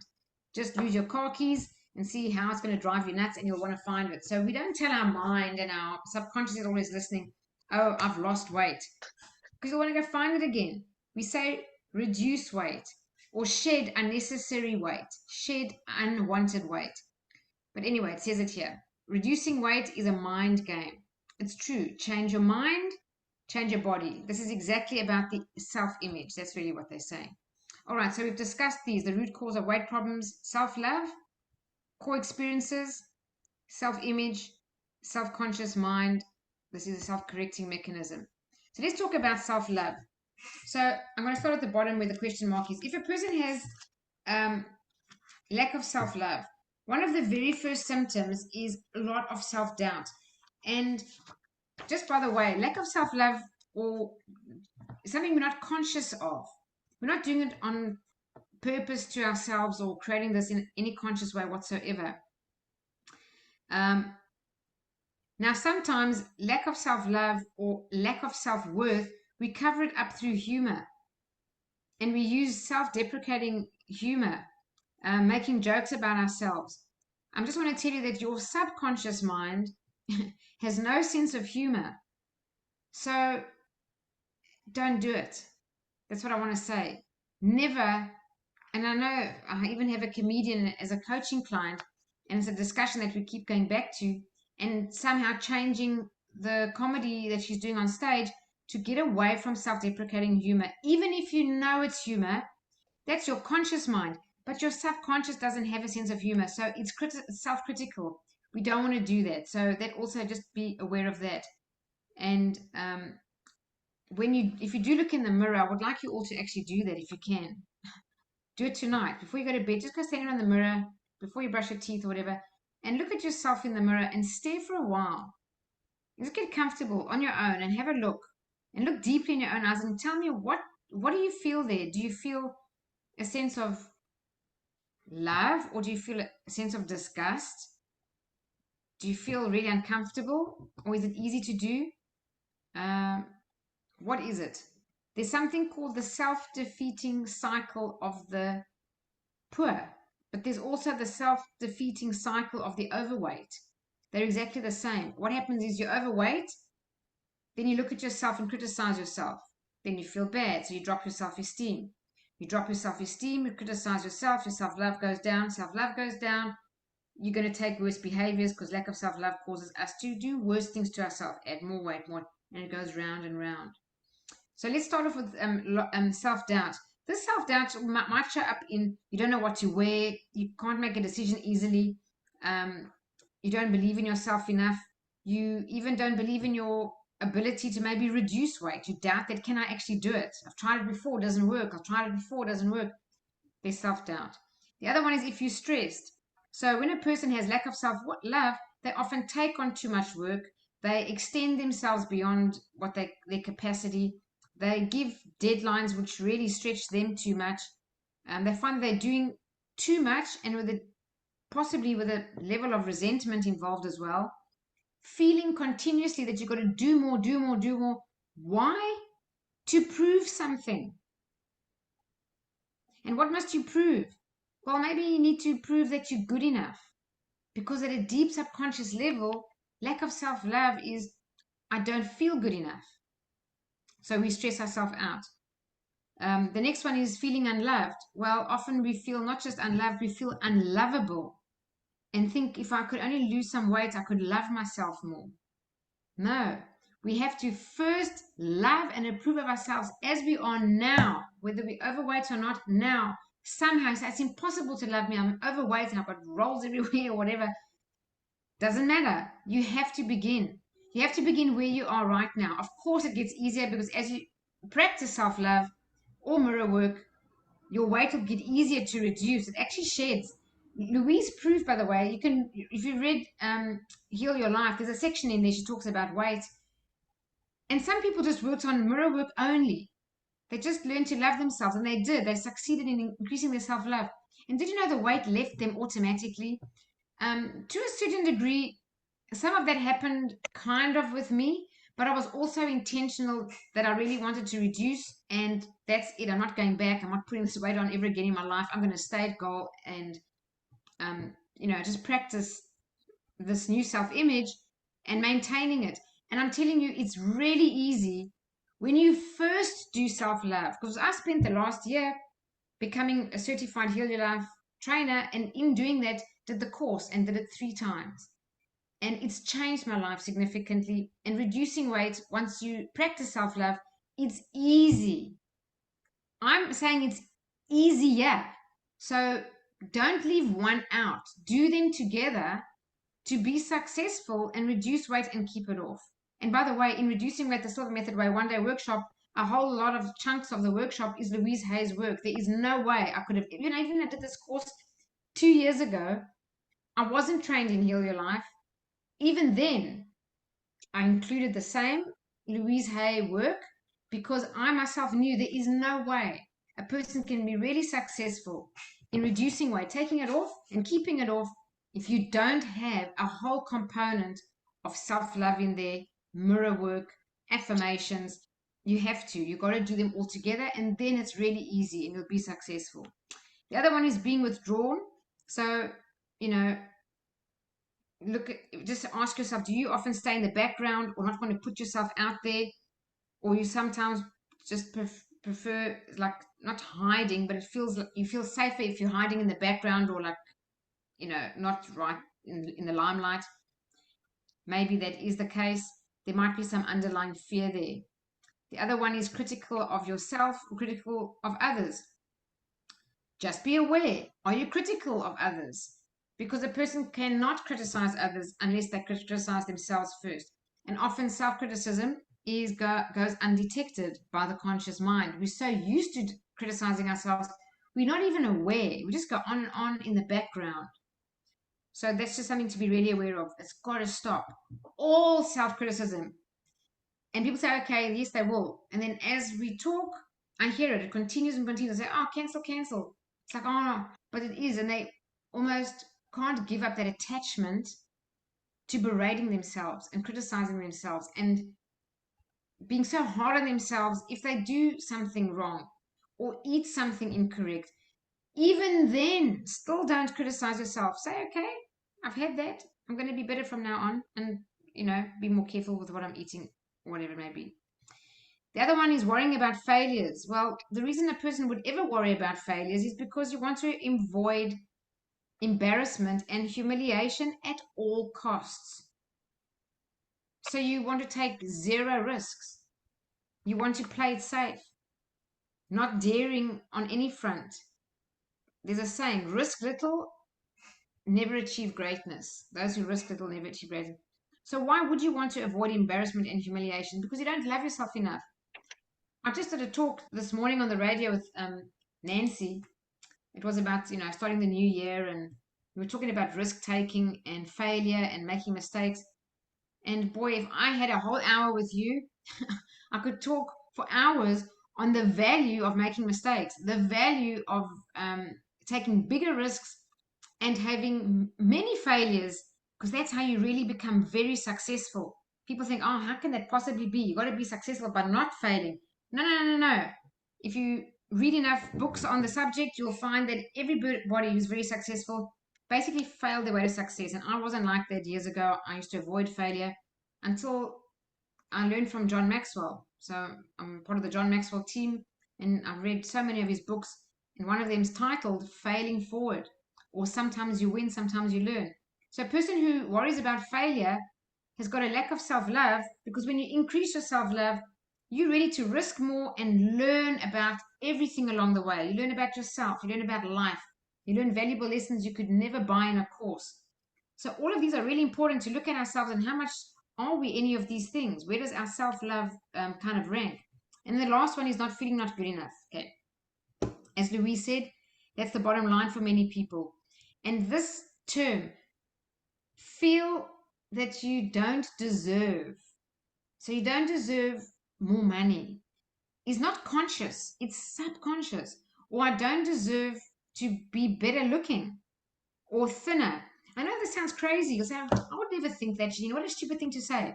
Speaker 1: Just lose your car keys and see how it's going to drive you nuts, and you'll want to find it. So we don't tell our mind, and our subconscious is always listening, oh, I've lost weight, because you want to go find it again. We say reduce weight or shed unnecessary weight, shed unwanted weight. But anyway, it says it here. Reducing weight is a mind game. It's true. Change your mind, change your body. This is exactly about the self-image. That's really what they're saying. All right, so we've discussed these, the root cause of weight problems: self-love, core experiences, self-image, self-conscious mind. This is a self-correcting mechanism. So let's talk about self-love. So I'm going to start at the bottom where the question mark is. If a person has lack of self-love, one of the very first symptoms is a lot of self-doubt. And just by the way, lack of self-love or something we're not conscious of. We're not doing it on purpose to ourselves or creating this in any conscious way whatsoever. Now, sometimes lack of self-love or lack of self-worth, we cover it up through humor. And we use self-deprecating humor, making jokes about ourselves. I just want to tell you that your subconscious mind has no sense of humor. So don't do it. That's what I want to say. Never, and I know I even have a comedian as a coaching client, and it's a discussion that we keep going back to, and somehow changing the comedy that she's doing on stage to get away from self-deprecating humor. Even if you know it's humor, that's your conscious mind, but your subconscious doesn't have a sense of humor, so it's self-critical. We don't want to do that. So that also, just be aware of that. And if you do look in the mirror, I would like you all to actually do that if you can. Do it tonight before you go to bed. Just go stand in the mirror before you brush your teeth or whatever, and look at yourself in the mirror and stare for a while. Just get comfortable on your own and have a look. and look deeply in your own eyes and tell me what do you feel there? Do you feel a sense of love, or do you feel a sense of disgust? Do you feel really uncomfortable, or is it easy to do? What is it? There's something called the self-defeating cycle of the poor, but there's also the self-defeating cycle of the overweight. They're exactly the same. What happens is you're overweight, then you look at yourself and criticize yourself. Then you feel bad, so you drop your self-esteem. You drop your self-esteem, you criticize yourself, your self-love goes down, you're going to take worse behaviors because lack of self-love causes us to do worse things to ourselves, add more weight, more, and it goes round and round. So let's start off with self-doubt. This self-doubt might show up in you don't know what to wear, you can't make a decision easily, you don't believe in yourself enough, you even don't believe in your ability to maybe reduce weight. You doubt that, can I actually do it? I've tried it before, it doesn't work. I've tried it before, it doesn't work. There's self-doubt. The other one is if you're stressed. So when a person has lack of self-love, they often take on too much work. They extend themselves beyond what their capacity. They give deadlines which really stretch them too much. They find they're doing too much, and possibly with a level of resentment involved as well. Feeling continuously that you've got to do more, do more, do more. Why? To prove something. And what must you prove? Well, maybe you need to prove that you're good enough. Because at a deep subconscious level, lack of self-love is, I don't feel good enough. So we stress ourselves out. The next one is feeling unloved. Well, often we feel not just unloved, we feel unlovable. And think, if I could only lose some weight, I could love myself more. No, we have to first love and approve of ourselves as we are now, whether we're overweight or not now. Somehow, so it's impossible to love me. I'm overweight and I've got rolls everywhere or whatever. Doesn't matter. You have to begin. You have to begin where you are right now. Of course, it gets easier because as you practice self-love or mirror work, your weight will get easier to reduce. It actually sheds. Louise Proof, by the way, you can, if you read Heal Your Life, there's a section in there she talks about weight. And some people just worked on mirror work only. They just learned to love themselves, and they did. They succeeded in increasing their self-love. And did you know the weight left them automatically? To a certain degree, some of that happened kind of with me, but I was also intentional that I really wanted to reduce, and that's it. I'm not going back. I'm not putting this weight on ever again in my life. I'm going to stay at goal and, just practice this new self-image and maintaining it. And I'm telling you, it's really easy when you first do self-love, because I spent the last year becoming a certified Heal Your Life trainer, and in doing that, did the course and did it 3 times. And it's changed my life significantly. And reducing weight, once you practice self-love, it's easy. I'm saying it's easier. So don't leave one out. Do them together to be successful and reduce weight and keep it off. And by the way, in reducing weight, the Silver Method Way one-day workshop, a whole lot of chunks of the workshop is Louise Hay's work. There is no way I could have, even I did this course 2 years ago. I wasn't trained in Heal Your Life. Even then, I included the same Louise Hay work because I myself knew there is no way a person can be really successful in reducing weight, taking it off and keeping it off, if you don't have a whole component of self-love in there, mirror work, affirmations. You've got to do them all together, and then it's really easy and you'll be successful. The other one is being withdrawn. So, just ask yourself, do you often stay in the background or not want to put yourself out there? Or you sometimes just prefer, like, not hiding, but it feels like you feel safer if you're hiding in the background, or not right in the limelight. Maybe that is the case. There might be some underlying fear there. The other one is critical of yourself or critical of others. Just be aware. Are you critical of others? Because a person cannot criticize others unless they criticize themselves first. And often self-criticism goes undetected by the conscious mind. We're so used to criticizing ourselves, we're not even aware. We just go on and on in the background. So that's just something to be really aware of. It's got to stop. All self-criticism And people say, okay, yes, they will. And then as we talk, I hear it. It continues and continues. I say, oh, cancel, cancel. It's like, oh, no. But it is. And they almost can't give up that attachment to berating themselves and criticizing themselves and being so hard on themselves if they do something wrong or eat something incorrect. Even then, still don't criticize yourself. Say, okay, I've had that. I'm going to be better from now on and, be more careful with what I'm eating, whatever it may be. The other one is worrying about failures. Well, the reason a person would ever worry about failures is because you want to avoid embarrassment and humiliation at all costs. So you want to take zero risks. You want to play it safe, not daring on any front. There's a saying, risk little, never achieve greatness. Those who risk little never achieve greatness. So why would you want to avoid embarrassment and humiliation? Because you don't love yourself enough. I just did a talk this morning on the radio with Nancy. It was about, starting the new year, and we were talking about risk taking and failure and making mistakes. And boy, if I had a whole hour with you, I could talk for hours on the value of making mistakes, the value of taking bigger risks and having many failures, because that's how you really become very successful. People think, oh, how can that possibly be? You got to be successful by not failing. No, no, no, no, no. If you read enough books on the subject, you'll find that everybody who's very successful basically failed their way to success. And I wasn't like that years ago. I used to avoid failure until I learned from John Maxwell. So I'm part of the John Maxwell team, and I've read so many of his books, and one of them is titled Failing Forward, or Sometimes You Win, Sometimes You Learn. So a person who worries about failure has got a lack of self-love, because when you increase your self-love, you're ready to risk more and learn about everything along the way. You learn about yourself, you learn about life, you learn valuable lessons you could never buy in a course. So all of these are really important to look at ourselves and how much are we any of these things? Where does our self-love kind of rank? And the last one is not feeling not good enough. Okay. As Louise said, that's the bottom line for many people. And this term, feel that you don't deserve, so you don't deserve more money, is not conscious, it's subconscious. Or I don't deserve to be better looking or thinner. I know this sounds crazy. You'll say, I would never think that, Janine. What a stupid thing to say.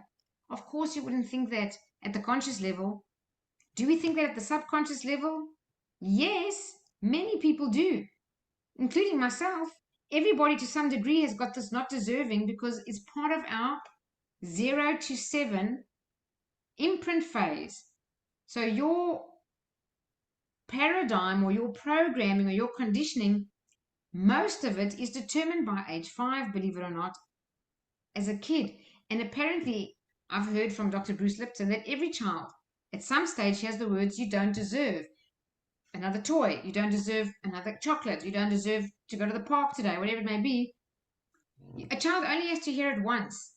Speaker 1: Of course you wouldn't think that at the conscious level. Do we think that at the subconscious level? Yes, many people do, including myself. Everybody to some degree has got this not deserving, because it's part of our 0 to 7 imprint phase. So your paradigm or your programming or your conditioning, most of it is determined by age 5, believe it or not, as a kid. And apparently, I've heard from Dr. Bruce Lipton that every child at some stage has the words, you don't deserve another toy, you don't deserve another chocolate, you don't deserve to go to the park today, whatever it may be. A child only has to hear it once.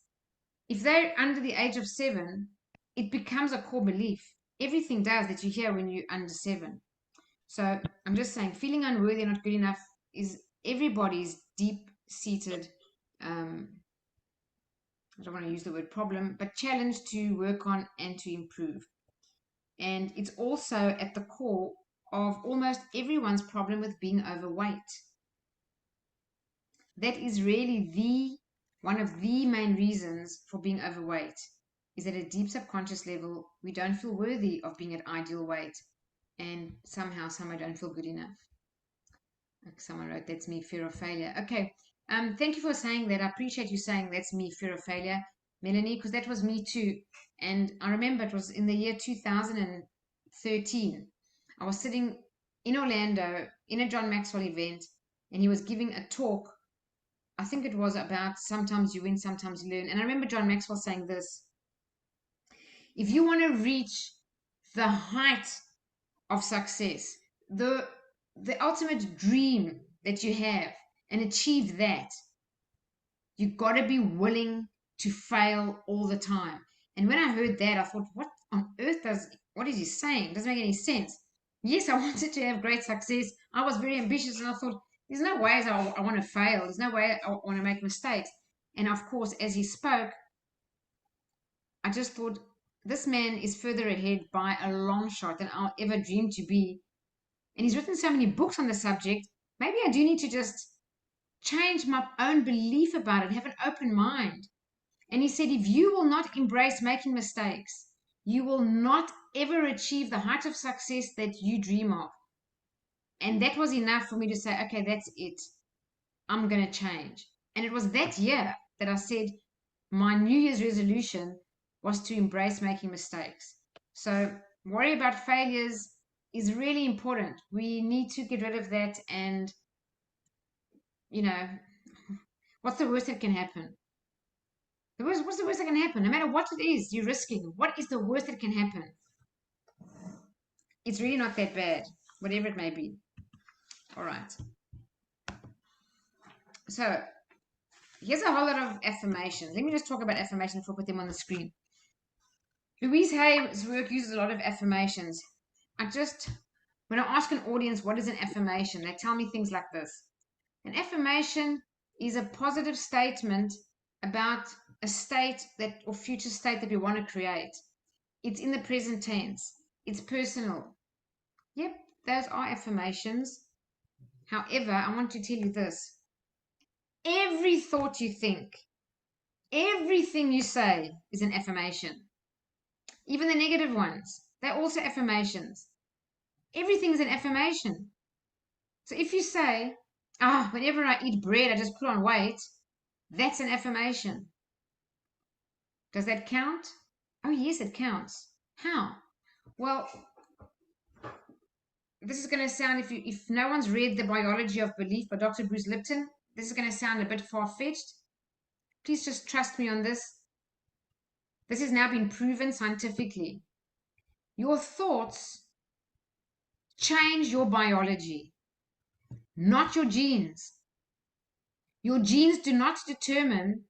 Speaker 1: If they're under the age of 7, it becomes a core belief. Everything does that you hear when you're under 7. So I'm just saying, feeling unworthy or not good enough is everybody's deep-seated, I don't want to use the word problem, but challenge to work on and to improve. And it's also at the core of almost everyone's problem with being overweight. That is really one of the main reasons for being overweight, is at a deep subconscious level, we don't feel worthy of being at ideal weight, and somehow I don't feel good enough. Like someone wrote, that's me, fear of failure. Okay, thank you for saying that. I appreciate you saying that's me, fear of failure, Melanie, because that was me too. And I remember it was in the year 2013. I was sitting in Orlando in a John Maxwell event, and he was giving a talk. I think it was about sometimes you win, sometimes you learn. And I remember John Maxwell saying this: if you want to reach the height of success, the ultimate dream that you have, and achieve that, you got to be willing to fail all the time. And when I heard that, I thought, what on earth what is he saying? It doesn't make any sense. Yes, I wanted to have great success. I was very ambitious, and I thought, there's no ways I want to fail. There's no way I want to make mistakes. And of course, as he spoke, I just thought, this man is further ahead by a long shot than I'll ever dream to be. And he's written so many books on the subject. Maybe I do need to just change my own belief about it, have an open mind. And he said, if you will not embrace making mistakes, you will not ever achieve the height of success that you dream of. And that was enough for me to say, okay, that's it. I'm going to change. And it was that year that I said my New Year's resolution was to embrace making mistakes. So worry about failures is really important. We need to get rid of that. And, you know, what's the worst that can happen? What's the worst that can happen? No matter what it is you're risking, what is the worst that can happen? It's really not that bad, whatever it may be. All right. So here's a whole lot of affirmations. Let me just talk about affirmations before I put them on the screen. Louise Hay's work uses a lot of affirmations. When I ask an audience what is an affirmation, they tell me things like this. An affirmation is a positive statement about a state that or future state that we want to create. It's in the present tense. It's personal. Yep, those are affirmations. However, I want to tell you this. Every thought you think, everything you say is an affirmation. Even the negative ones, they're also affirmations. Everything is an affirmation. So if you say, whenever I eat bread, I just put on weight, that's an affirmation. Does that count? Oh, yes, it counts. How? Well, this is going to sound, if no one's read The Biology of Belief by Dr. Bruce Lipton, this is going to sound a bit far-fetched. Please just trust me on this. This has now been proven scientifically. Your thoughts change your biology, not your genes. Your genes do not determine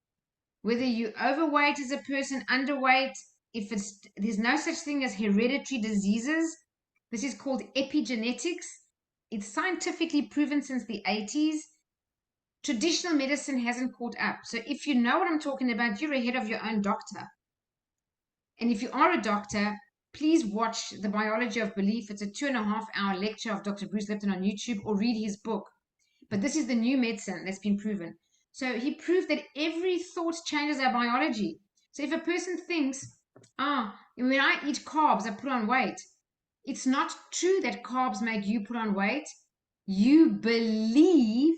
Speaker 1: whether you're overweight as a person, underweight. There's no such thing as hereditary diseases. This is called epigenetics. It's scientifically proven since the 80s. Traditional medicine hasn't caught up. So if you know what I'm talking about, you're ahead of your own doctor. And if you are a doctor, please watch The Biology of Belief. It's a 2.5-hour lecture of Dr. Bruce Lipton on YouTube, or read his book. But this is the new medicine that's been proven. So he proved that every thought changes our biology. So if a person thinks, when I eat carbs, I put on weight, it's not true that carbs make you put on weight. You believe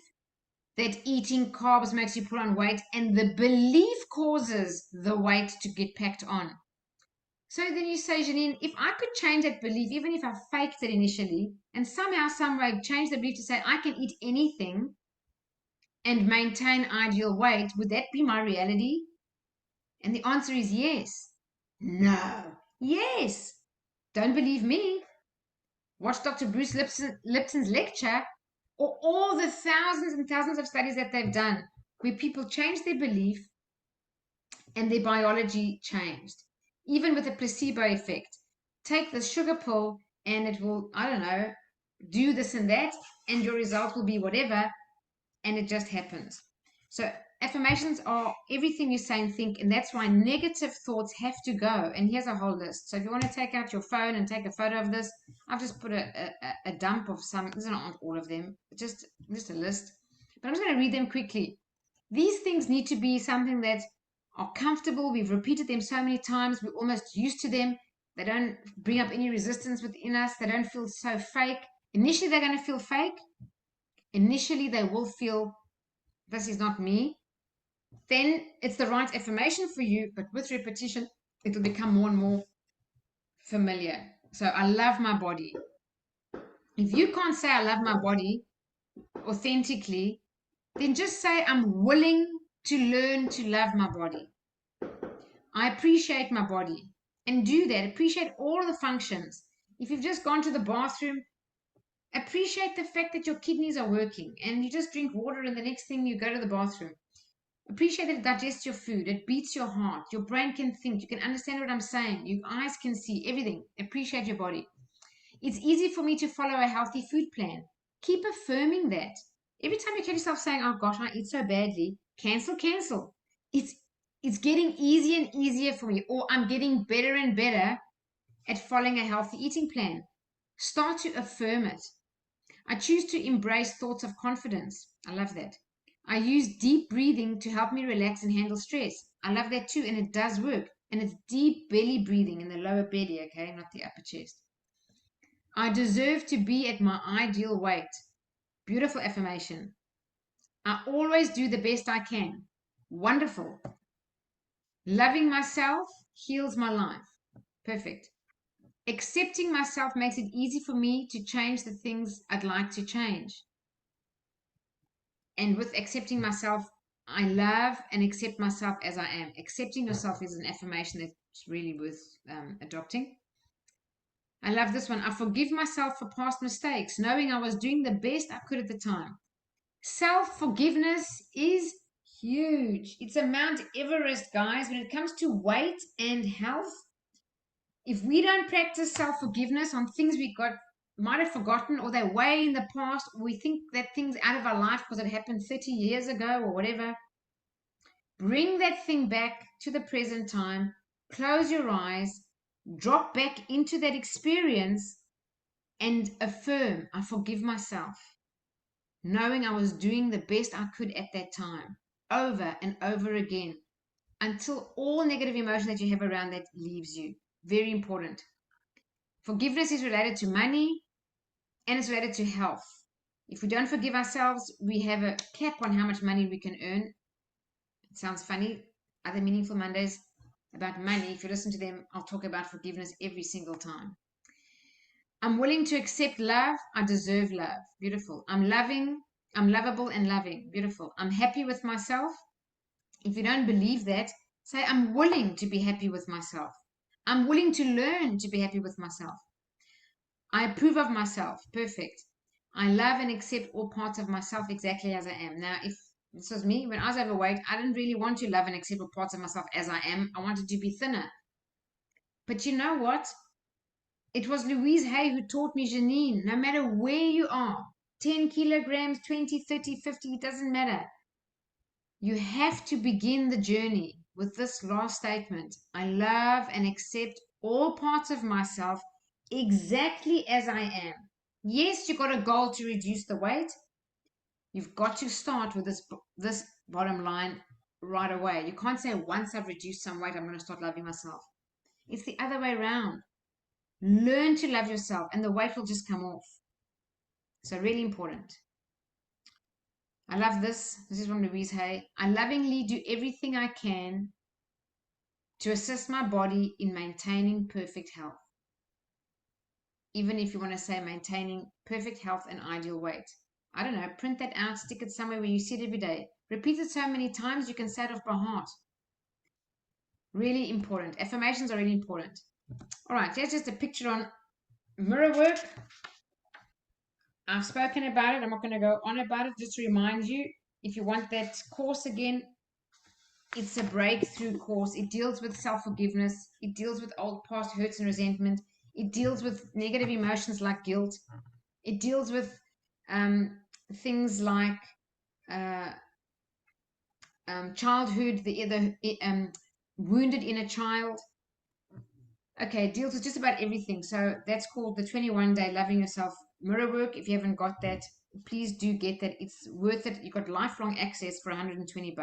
Speaker 1: that eating carbs makes you put on weight, and the belief causes the weight to get packed on. So then you say, Janine, if I could change that belief, even if I faked it initially, and somehow, some way change the belief to say I can eat anything and maintain ideal weight, would that be my reality? And the answer is yes. No. Yes. Don't believe me? Watch Dr. Bruce Lipton's lecture, or all the thousands and thousands of studies that they've done where people change their belief and their biology changed. Even with a placebo effect. Take the sugar pill and it will, I don't know, do this and that, and your result will be whatever, and it just happens. So affirmations are everything you say and think, and that's why negative thoughts have to go. And here's a whole list. So if you want to take out your phone and take a photo of this, I've just put a dump of some. These are not all of them, just a list. But I'm just going to read them quickly. These things need to be something that are comfortable. We've repeated them so many times. We're almost used to them. They don't bring up any resistance within us. They don't feel so fake. Initially, they're going to feel fake. Initially, they will feel, this is not me. Then it's the right affirmation for you, but with repetition, it will become more and more familiar. So I love my body. If you can't say I love my body authentically, then just say I'm willing to learn to love my body. I appreciate my body, and do that. Appreciate all of the functions. If you've just gone to the bathroom, appreciate the fact that your kidneys are working and you just drink water and the next thing you go to the bathroom. Appreciate that it digests your food, it beats your heart, your brain can think, you can understand what I'm saying, your eyes can see, everything. Appreciate your body. It's easy for me to follow a healthy food plan. Keep affirming that. Every time you catch yourself saying, oh gosh, I eat so badly, cancel. It's It's getting easier and easier for me, or I'm getting better and better at following a healthy eating plan. Start to affirm it. I choose to embrace thoughts of confidence. I love that. I use deep breathing to help me relax and handle stress. I love that too, and it does work. And it's deep belly breathing in the lower belly, okay, not the upper chest. I deserve to be at my ideal weight. Beautiful affirmation. I always do the best I can. Wonderful. Loving myself heals my life. Perfect. Accepting myself makes it easy for me to change the things I'd like to change. And with accepting myself, I love and accept myself as I am. Accepting yourself is an affirmation that's really worth adopting. I love this one. I forgive myself for past mistakes, knowing I was doing the best I could at the time. Self-forgiveness is huge. It's a Mount Everest, guys. When it comes to weight and health, if we don't practice self-forgiveness on things we might have forgotten, or they're way in the past, or we think that thing's out of our life because it happened 30 years ago or whatever, bring that thing back to the present time, close your eyes, drop back into that experience, and affirm, I forgive myself, knowing I was doing the best I could at that time, over and over again, until all negative emotion that you have around that leaves you. Very important. Forgiveness is related to money and it's related to health. If we don't forgive ourselves, we have a cap on how much money we can earn. It sounds funny. Other Meaningful Mondays about money, if you listen to them, I'll talk about forgiveness every single time. I'm willing to accept love. I deserve love. Beautiful. I'm loving. I'm lovable and loving. Beautiful. I'm happy with myself. If you don't believe that, say, I'm willing to be happy with myself. I'm willing to learn to be happy with myself. I approve of myself. Perfect. I love and accept all parts of myself exactly as I am. Now, if this was me, when I was overweight, I didn't really want to love and accept all parts of myself as I am. I wanted to be thinner. But you know what? It was Louise Hay who taught me, Janine, no matter where you are, 10 kilograms, 20, 30, 50, it doesn't matter. You have to begin the journey with this last statement. I love and accept all parts of myself exactly as I am. Yes, you've got a goal to reduce the weight. You've got to start with this bottom line right away. You can't say, once I've reduced some weight, I'm going to start loving myself. It's the other way around. Learn to love yourself and the weight will just come off. So really important. I love this. This is from Louise Hay. I lovingly do everything I can to assist my body in maintaining perfect health. Even if you want to say maintaining perfect health and ideal weight. I don't know, print that out, stick it somewhere where you see it every day. Repeat it so many times you can say it off by heart. Really important. Affirmations are really important. All right, here's just a picture on mirror work. I've spoken about it. I'm not going to go on about it. Just to remind you, if you want that course again, it's a breakthrough course. It deals with self-forgiveness. It deals with old past hurts and resentment. It deals with negative emotions like guilt. It deals with things like childhood, the wounded inner child. Okay, it deals with just about everything. So that's called the 21-day Loving Yourself Mirror Work. If you haven't got that, please do get that. It's worth it. You've got lifelong access for $120.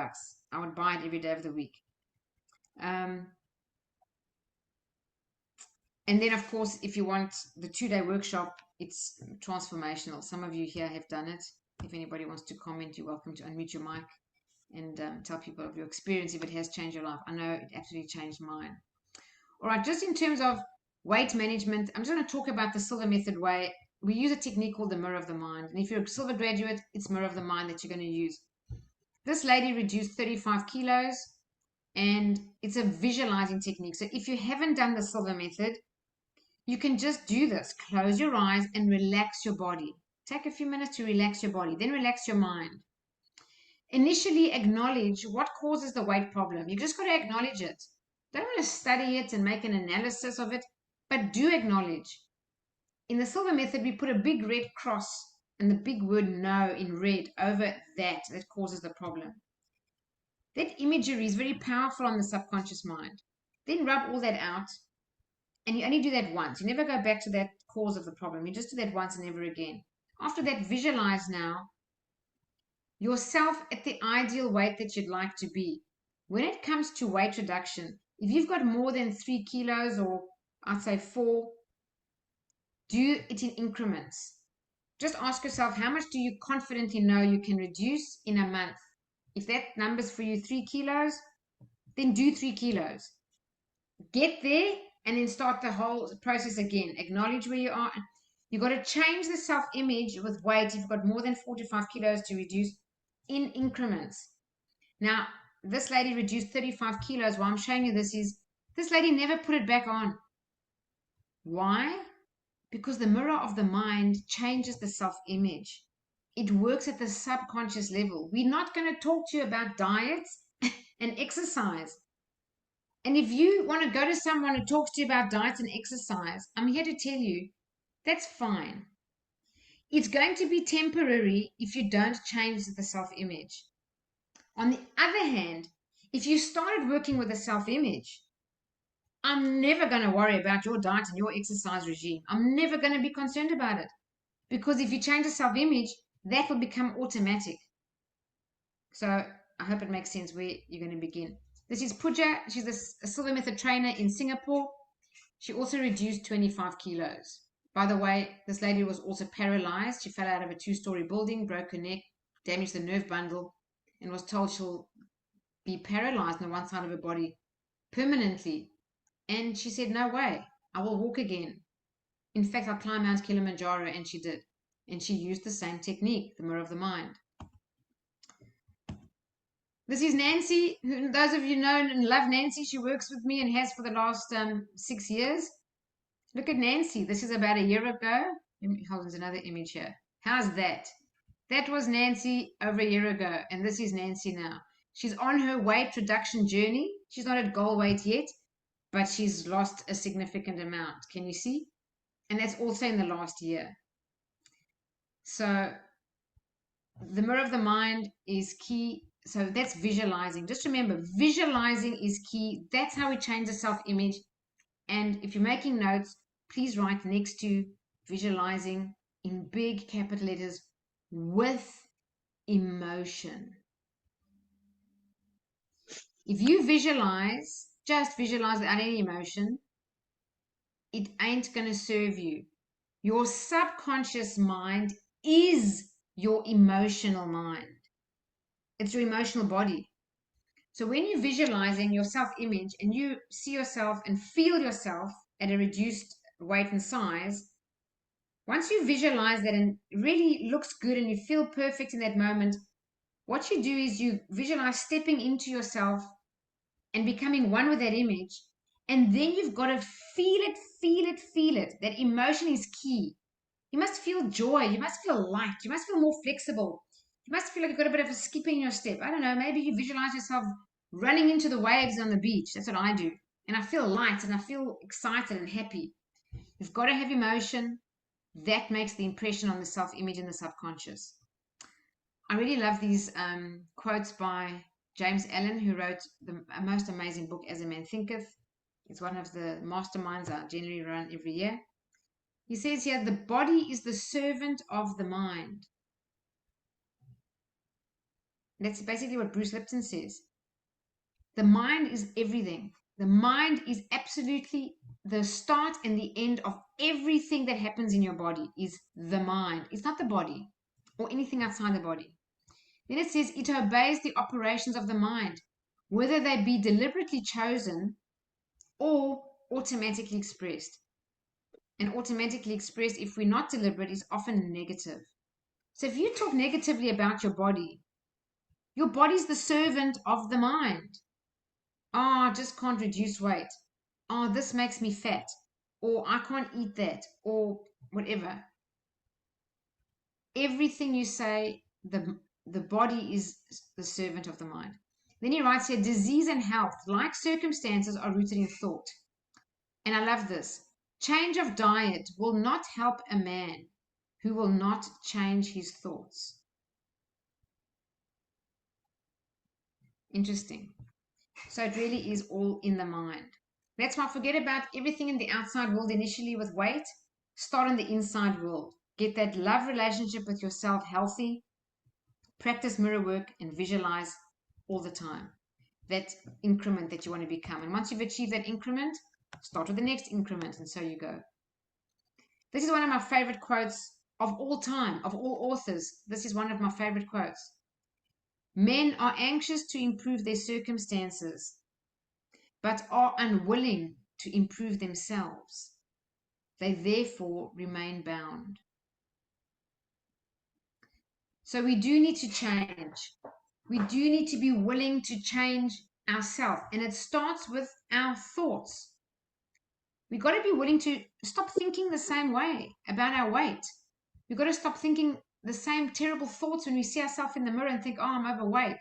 Speaker 1: I would buy it every day of the week. And then, of course, if you want the 2-day workshop, it's transformational. Some of you here have done it. If anybody wants to comment, you're welcome to unmute your mic and tell people of your experience if it has changed your life. I know it absolutely changed mine. All right, just in terms of weight management, I'm just going to talk about the Silver Method way. We use a technique called the Mirror of the Mind. And if you're a Silver graduate, it's Mirror of the Mind that you're going to use. This lady reduced 35 kilos, and it's a visualizing technique. So if you haven't done the Silver Method, you can just do this. Close your eyes and relax your body. Take a few minutes to relax your body, then relax your mind. Initially, acknowledge what causes the weight problem. You just got to acknowledge it. Don't want to study it and make an analysis of it, but do acknowledge. In the Silver Method, we put a big red cross and the big word no in red over that causes the problem. That imagery is very powerful on the subconscious mind. Then rub all that out, and you only do that once. You never go back to that cause of the problem. You just do that once and never again. After that, visualize now yourself at the ideal weight that you'd like to be. When it comes to weight reduction, if you've got more than 3 kilos, or I'd say 4, do it in increments. Just ask yourself, how much do you confidently know you can reduce in a month? If that number's for you 3 kilos, then do 3 kilos. Get there and then start the whole process again. Acknowledge where you are. You've got to change the self-image with weight if you've got more than 4 to 5 kilos to reduce in increments. Now, this lady reduced 35 kilos. Why I'm showing you this is this lady never put it back on. Why? Because the mirror of the mind changes the self-image. It works at the subconscious level. We're not going to talk to you about diets and exercise. And if you want to go to someone who talks to you about diet and exercise, I'm here to tell you that's fine. It's going to be temporary if you don't change the self-image. On the other hand, if you started working with a self-image, I'm never going to worry about your diet and your exercise regime. I'm never going to be concerned about it. Because if you change the self-image, that will become automatic. So I hope it makes sense where you're going to begin. This is Pooja. She's a silver method trainer in Singapore. She also reduced 25 kilos. By the way, this lady was also paralyzed. She fell out of a 2-story building, broke her neck, damaged the nerve bundle, and was told she'll be paralyzed on one side of her body permanently. And she said, no way, I will walk again. In fact, I'll climb Mount Kilimanjaro, and she did. And she used the same technique, the mirror of the mind. This is Nancy. Those of you know and love Nancy, she works with me and has for the last 6 years. Look at Nancy. This is about a year ago. Hold on, there's another image here. How's that? That was Nancy over a year ago, and this is Nancy now. She's on her weight reduction journey. She's not at goal weight yet, but she's lost a significant amount. Can you see? And that's also in the last year. So the mirror of the mind is key. So that's visualizing. Just remember, visualizing is key. That's how we change the self-image. And if you're making notes, please write next to visualizing in big capital letters with emotion. If you visualize, just visualize without any emotion, it ain't going to serve you. Your subconscious mind is your emotional mind. It's your emotional body. So when you're visualizing your self-image and you see yourself and feel yourself at a reduced weight and size, once you visualize that and it really looks good and you feel perfect in that moment, what you do is you visualize stepping into yourself and becoming one with that image. And then you've got to feel it, feel it, feel it. That emotion is key. You must feel joy. You must feel light. You must feel more flexible. You must feel like you've got a bit of a skip in your step. I don't know. Maybe you visualize yourself running into the waves on the beach. That's what I do. And I feel light and I feel excited and happy. You've got to have emotion. That makes the impression on the self-image and the subconscious. I really love these quotes by James Allen, who wrote the most amazing book, As a Man Thinketh. It's one of the masterminds I generally run every year. He says here, the body is the servant of the mind. That's basically what Bruce Lipton says. The mind is everything. The mind is absolutely the start and the end of everything that happens in your body is the mind. It's not the body or anything outside the body. Then it says it obeys the operations of the mind, whether they be deliberately chosen or automatically expressed. And automatically expressed, if we're not deliberate, is often negative. So if you talk negatively about your body's the servant of the mind. Oh, I just can't reduce weight. Oh, this makes me fat. Or I can't eat that. Or whatever. Everything you say, the body is the servant of the mind. Then he writes here, disease and health, like circumstances, are rooted in thought. And I love this. Change of diet will not help a man who will not change his thoughts. Interesting. So it really is all in the mind. That's why forget about everything in the outside world initially with weight. Start in the inside world. Get that love relationship with yourself healthy. Practice mirror work and visualize all the time that increment that you want to become. And once you've achieved that increment, start with the next increment, and so you go. This is one of my favorite quotes of all time, of all authors. This is one of my favorite quotes. Men are anxious to improve their circumstances, but are unwilling to improve themselves. They therefore remain bound. So we do need to change. We do need to be willing to change ourselves. And it starts with our thoughts. We've got to be willing to stop thinking the same way about our weight. We've got to stop thinking the same terrible thoughts when we see ourselves in the mirror and think, oh, I'm overweight.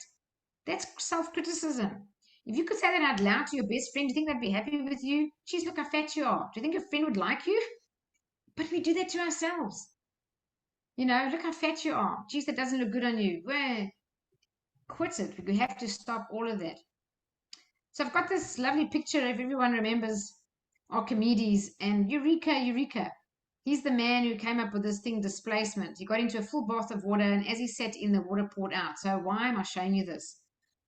Speaker 1: That's self-criticism. If you could say that out loud to your best friend, do you think they'd be happy with you? Geez, look how fat you are. Do you think your friend would like you? But we do that to ourselves. You know, look how fat you are. Geez, that doesn't look good on you. Well, quit it. We have to stop all of that. So I've got this lovely picture, if everyone remembers Archimedes and Eureka. He's the man who came up with this thing, displacement. He got into a full bath of water, and as he sat in, the water poured out. So why am I showing you this?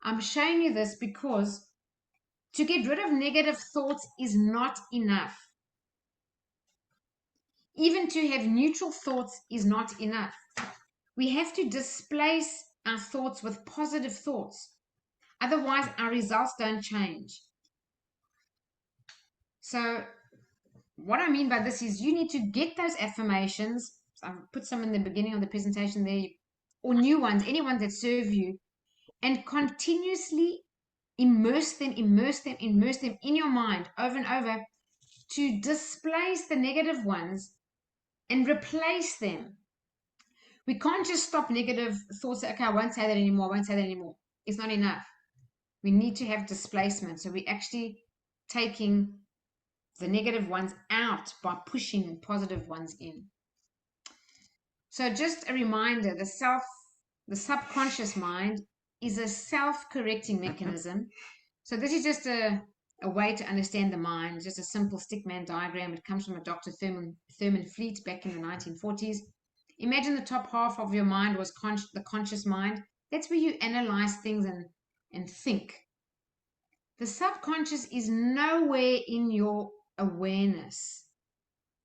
Speaker 1: I'm showing you this because to get rid of negative thoughts is not enough. Even to have neutral thoughts is not enough. We have to displace our thoughts with positive thoughts. Otherwise, our results don't change. So what I mean by this is you need to get those affirmations. So I've put some in the beginning of the presentation there, or new ones, any ones that serve you, and continuously immerse them in your mind over and over to displace the negative ones and replace them. We can't just stop negative thoughts. Okay, I won't say that anymore. It's not enough. We need to have displacement. So we're actually taking the negative ones out by pushing positive ones in. So just a reminder, the subconscious mind is a self-correcting mechanism. So this is just a way to understand the mind, just a simple stickman diagram. It comes from a Dr. Thurman Fleet back in the 1940s. Imagine the top half of your mind was the conscious mind. That's where you analyze things and think. The subconscious is nowhere in your awareness.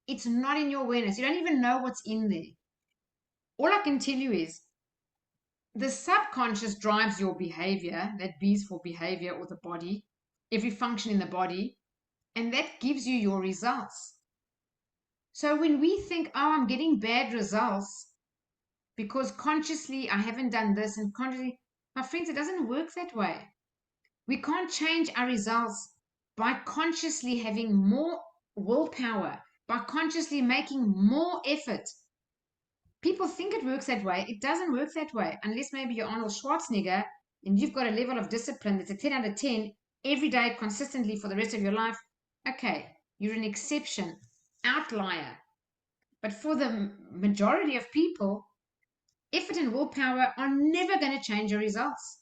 Speaker 1: It's not in your awareness. You don't even know what's in there. All I can tell you is the subconscious drives your behavior. That B is for behavior, or the body, every function in the body, and that gives you your results. So when we think, oh, I'm getting bad results because consciously I haven't done this, and consciously, my friends, it doesn't work that way. We can't change our results by consciously having more willpower, by consciously making more effort. People think it works that way. It doesn't work that way, unless maybe you're Arnold Schwarzenegger and you've got a level of discipline that's a 10 out of 10 every day consistently for the rest of your life. Okay, you're an exception, outlier. But for the majority of people, effort and willpower are never going to change your results.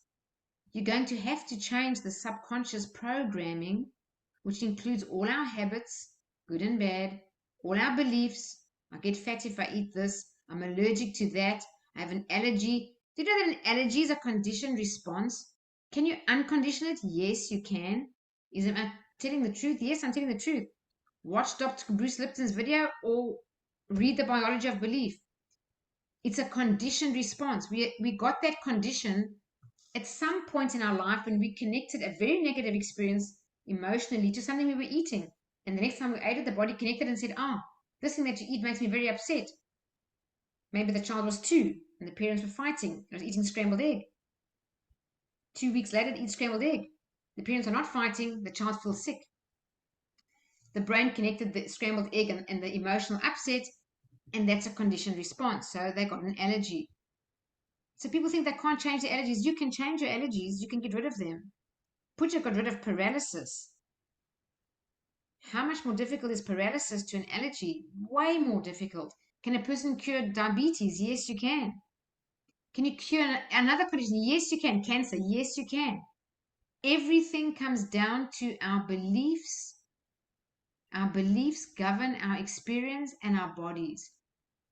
Speaker 1: You're going to have to change the subconscious programming, which includes all our habits, good and bad, all our beliefs. I get fat if I eat this. I'm allergic to that. I have an allergy. Do you know that an allergy is a conditioned response? Can you uncondition it? Yes, you can. Am I telling the truth? Yes, I'm telling the truth. Watch Dr. Bruce Lipton's video or read The Biology of Belief. It's a conditioned response. We got that condition at some point in our life when we connected a very negative experience emotionally to something we were eating. And the next time we ate it, the body connected and said, oh, this thing that you eat makes me very upset. Maybe the child was 2 and the parents were fighting. It was eating scrambled egg. 2 weeks later, it eats scrambled egg. The parents are not fighting. The child feels sick. The brain connected the scrambled egg and the emotional upset, and that's a conditioned response. So they got an allergy. So people think they can't change their allergies. You can change your allergies. You can get rid of them. Pooja got rid of paralysis. How much more difficult is paralysis to an allergy? Way more difficult. Can a person cure diabetes? Yes, you can. Can you cure another condition? Yes, you can. Cancer? Yes, you can. Everything comes down to our beliefs. Our beliefs govern our experience and our bodies.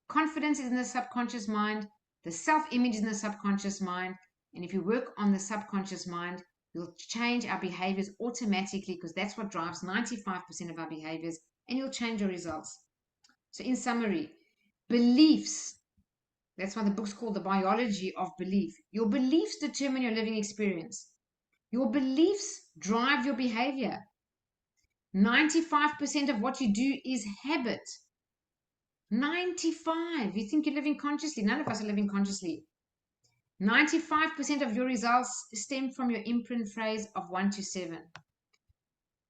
Speaker 1: Confidence is in the subconscious mind. The self-image is in the subconscious mind. And if you work on the subconscious mind, you'll change our behaviors automatically, because that's what drives 95% of our behaviors, and you'll change your results. So in summary, beliefs, that's why the book's called The Biology of Belief. Your beliefs determine your living experience. Your beliefs drive your behavior. 95% of what you do is habit. 95. You think you're living consciously. None of us are living consciously. 95% of your results stem from your imprint phrase of 1 to 7.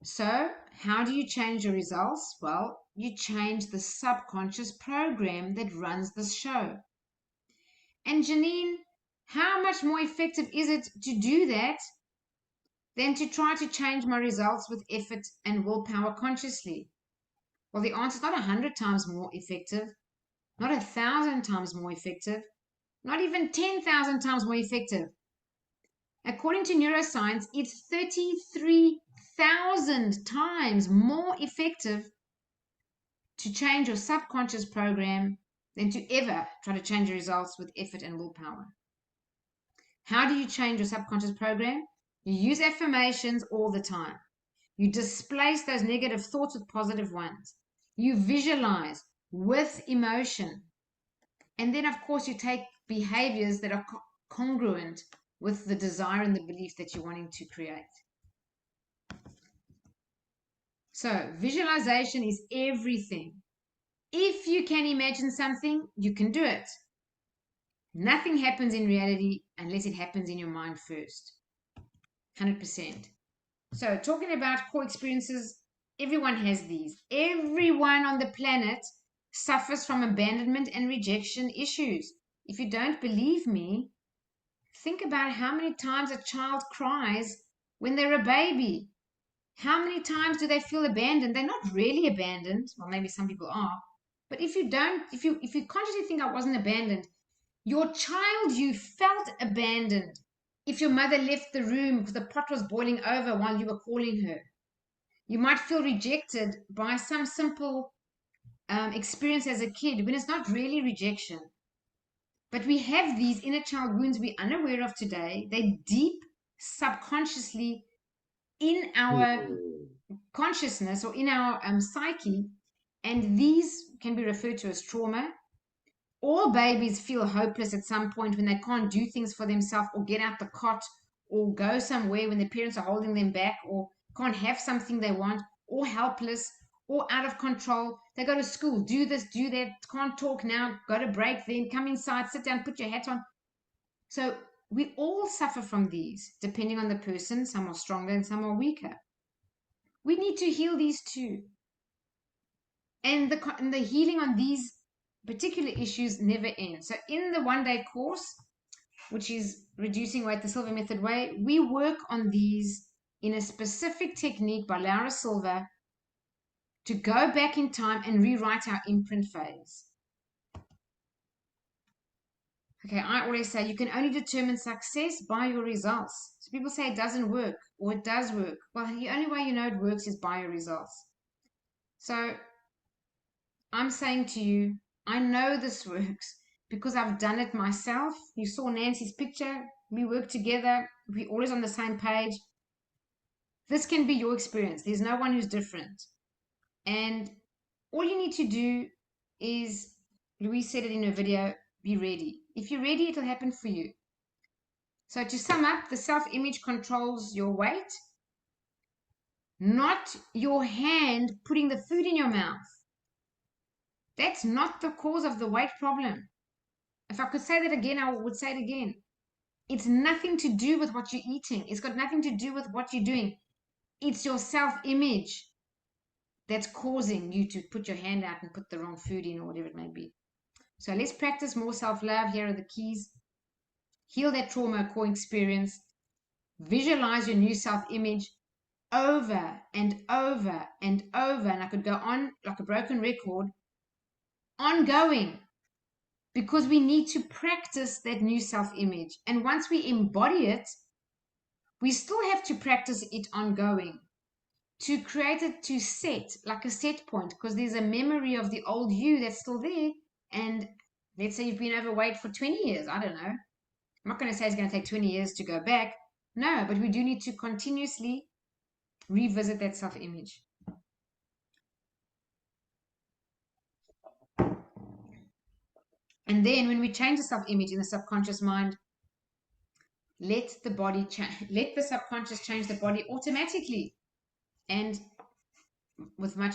Speaker 1: So how do you change your results? Well, you change the subconscious program that runs this show. And Janine, how much more effective is it to do that than to try to change my results with effort and willpower consciously? Well, the answer is not 100 times more effective, not 1,000 times more effective, not even 10,000 times more effective. According to neuroscience, it's 33,000 times more effective to change your subconscious program than to ever try to change your results with effort and willpower. How do you change your subconscious program? You use affirmations all the time. You displace those negative thoughts with positive ones. You visualize with emotion. And then, of course, you take behaviors that are congruent with the desire and the belief that you're wanting to create. So visualization is everything. If you can imagine something, you can do it. Nothing happens in reality unless it happens in your mind first. 100%. So talking about core experiences, everyone has these. Everyone on the planet suffers from abandonment and rejection issues. If you don't believe me, think about how many times a child cries when they're a baby. How many times do they feel abandoned? They're not really abandoned. Well, maybe some people are. But if you consciously think I wasn't abandoned, your child, you felt abandoned. If your mother left the room because the pot was boiling over while you were calling her, you might feel rejected by some simple experience as a kid when it's not really rejection. But we have these inner child wounds we're unaware of today. They're deep subconsciously in our consciousness or in our psyche, and these can be referred to as trauma. All babies feel hopeless at some point when they can't do things for themselves or get out the cot or go somewhere when their parents are holding them back or can't have something they want, or helpless or out of control. They go to school, do this, do that, can't talk now, go to break, then come inside, sit down, put your hat on. So we all suffer from these, depending on the person. Some are stronger and some are weaker. We need to heal these too. And the healing on these particular issues never ends. So in the one-day course, which is Reducing Weight the Silva Method Way, we work on these in a specific technique by Laura Silva to go back in time and rewrite our imprint phase. Okay, I always say you can only determine success by your results. So people say it doesn't work or it does work. Well, the only way you know it works is by your results. So I'm saying to you, I know this works because I've done it myself. You saw Nancy's picture. We work together. We're always on the same page. This can be your experience. There's no one who's different. And all you need to do is, Louise said it in her video, be ready. If you're ready, it'll happen for you. So to sum up, the self-image controls your weight, not your hand putting the food in your mouth. That's not the cause of the weight problem. If I could say that again, I would say it again. It's nothing to do with what you're eating. It's got nothing to do with what you're doing. It's your self-image that's causing you to put your hand out and put the wrong food in or whatever it may be. So let's practice more self-love. Here are the keys. Heal that trauma core experience. Visualize your new self-image over and over and over. And I could go on like a broken record, ongoing, because we need to practice that new self-image. And once we embody it, we still have to practice it ongoing to create it, to set like a set point, because there's a memory of the old you that's still there. And let's say you've been overweight for 20 years. I don't know. I'm not going to say it's going to take 20 years to go back. No, but we do need to continuously revisit that self-image. And then when we change the self-image in the subconscious mind, let the body change, let the subconscious change the body automatically, and with much,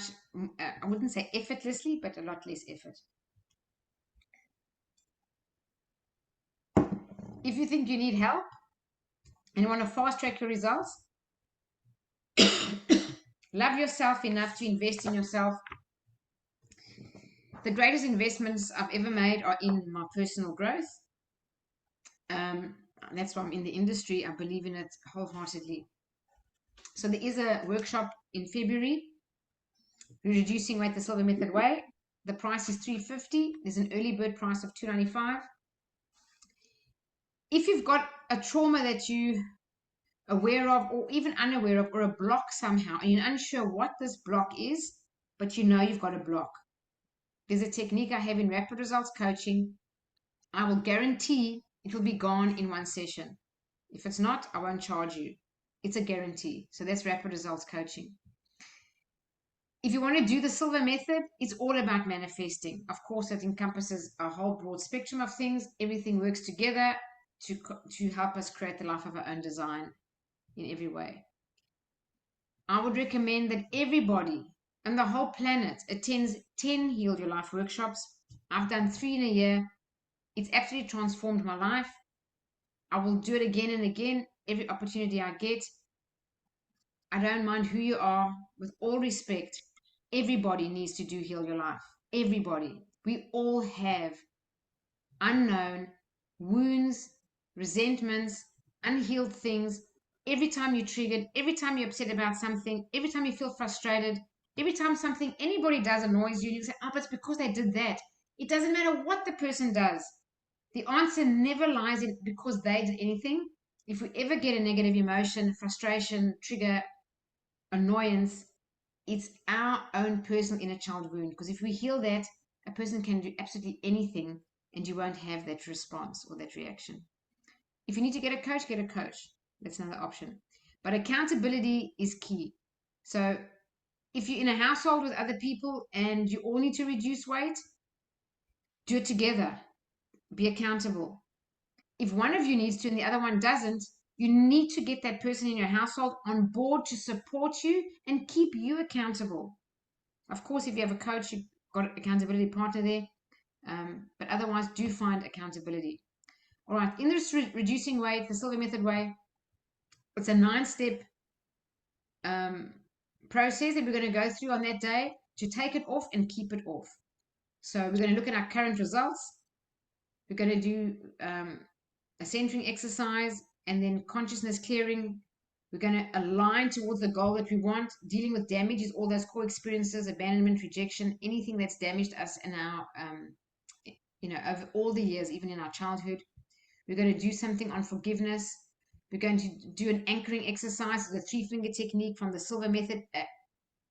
Speaker 1: I wouldn't say effortlessly, but a lot less effort. If you think you need help and you want to fast track your results, love yourself enough to invest in yourself. The greatest investments I've ever made are in my personal growth. That's why I'm in the industry. I believe in it wholeheartedly. So there is a workshop in February, Reducing Weight the Silver Method Way. The price is $350. There's an early bird price of $295. If you've got a trauma that you aware of, or even unaware of, or a block somehow, and you're unsure what this block is, but you know you've got a block, there's a technique I have in Rapid Results Coaching. I will guarantee it will be gone in one session. If it's not, I won't charge you. It's a guarantee. So that's Rapid Results Coaching. If you want to do the Silver Method, it's all about manifesting. Of course, it encompasses a whole broad spectrum of things. Everything works together to help us create the life of our own design in every way. I would recommend that everybody on the whole planet attends 10 Heal Your Life workshops. I've done 3 in a year. It's absolutely transformed my life. I will do it again and again, every opportunity I get. I don't mind who you are. With all respect, everybody needs to do Heal Your Life. Everybody. We all have unknown wounds, resentments, unhealed things. Every time you're triggered, every time you're upset about something, every time you feel frustrated, every time something anybody does annoys you, you say, oh, but it's because they did that. It doesn't matter what the person does. The answer never lies in because they did anything. If we ever get a negative emotion, frustration, trigger, annoyance, it's our own personal inner child wound. Because if we heal that, a person can do absolutely anything and you won't have that response or that reaction. If you need to get a coach, get a coach. That's another option. But accountability is key. So if you're in a household with other people and you all need to reduce weight, do it together. Be accountable. If one of you needs to and the other one doesn't, you need to get that person in your household on board to support you and keep you accountable. Of course, if you have a coach, you've got an accountability partner there. But otherwise, do find accountability. All right, in this reducing weight, the Silver Method way, it's a 9-step process that we're going to go through on that day to take it off and keep it off. So we're going to look at our current results. We're going to do a centering exercise and then consciousness clearing. We're going to align towards the goal that we want. Dealing with damage is all those core experiences, abandonment, rejection, anything that's damaged us in our, over all the years, even in our childhood. We're going to do something on forgiveness. We're going to do an anchoring exercise, the 3-finger technique from the Silver Method,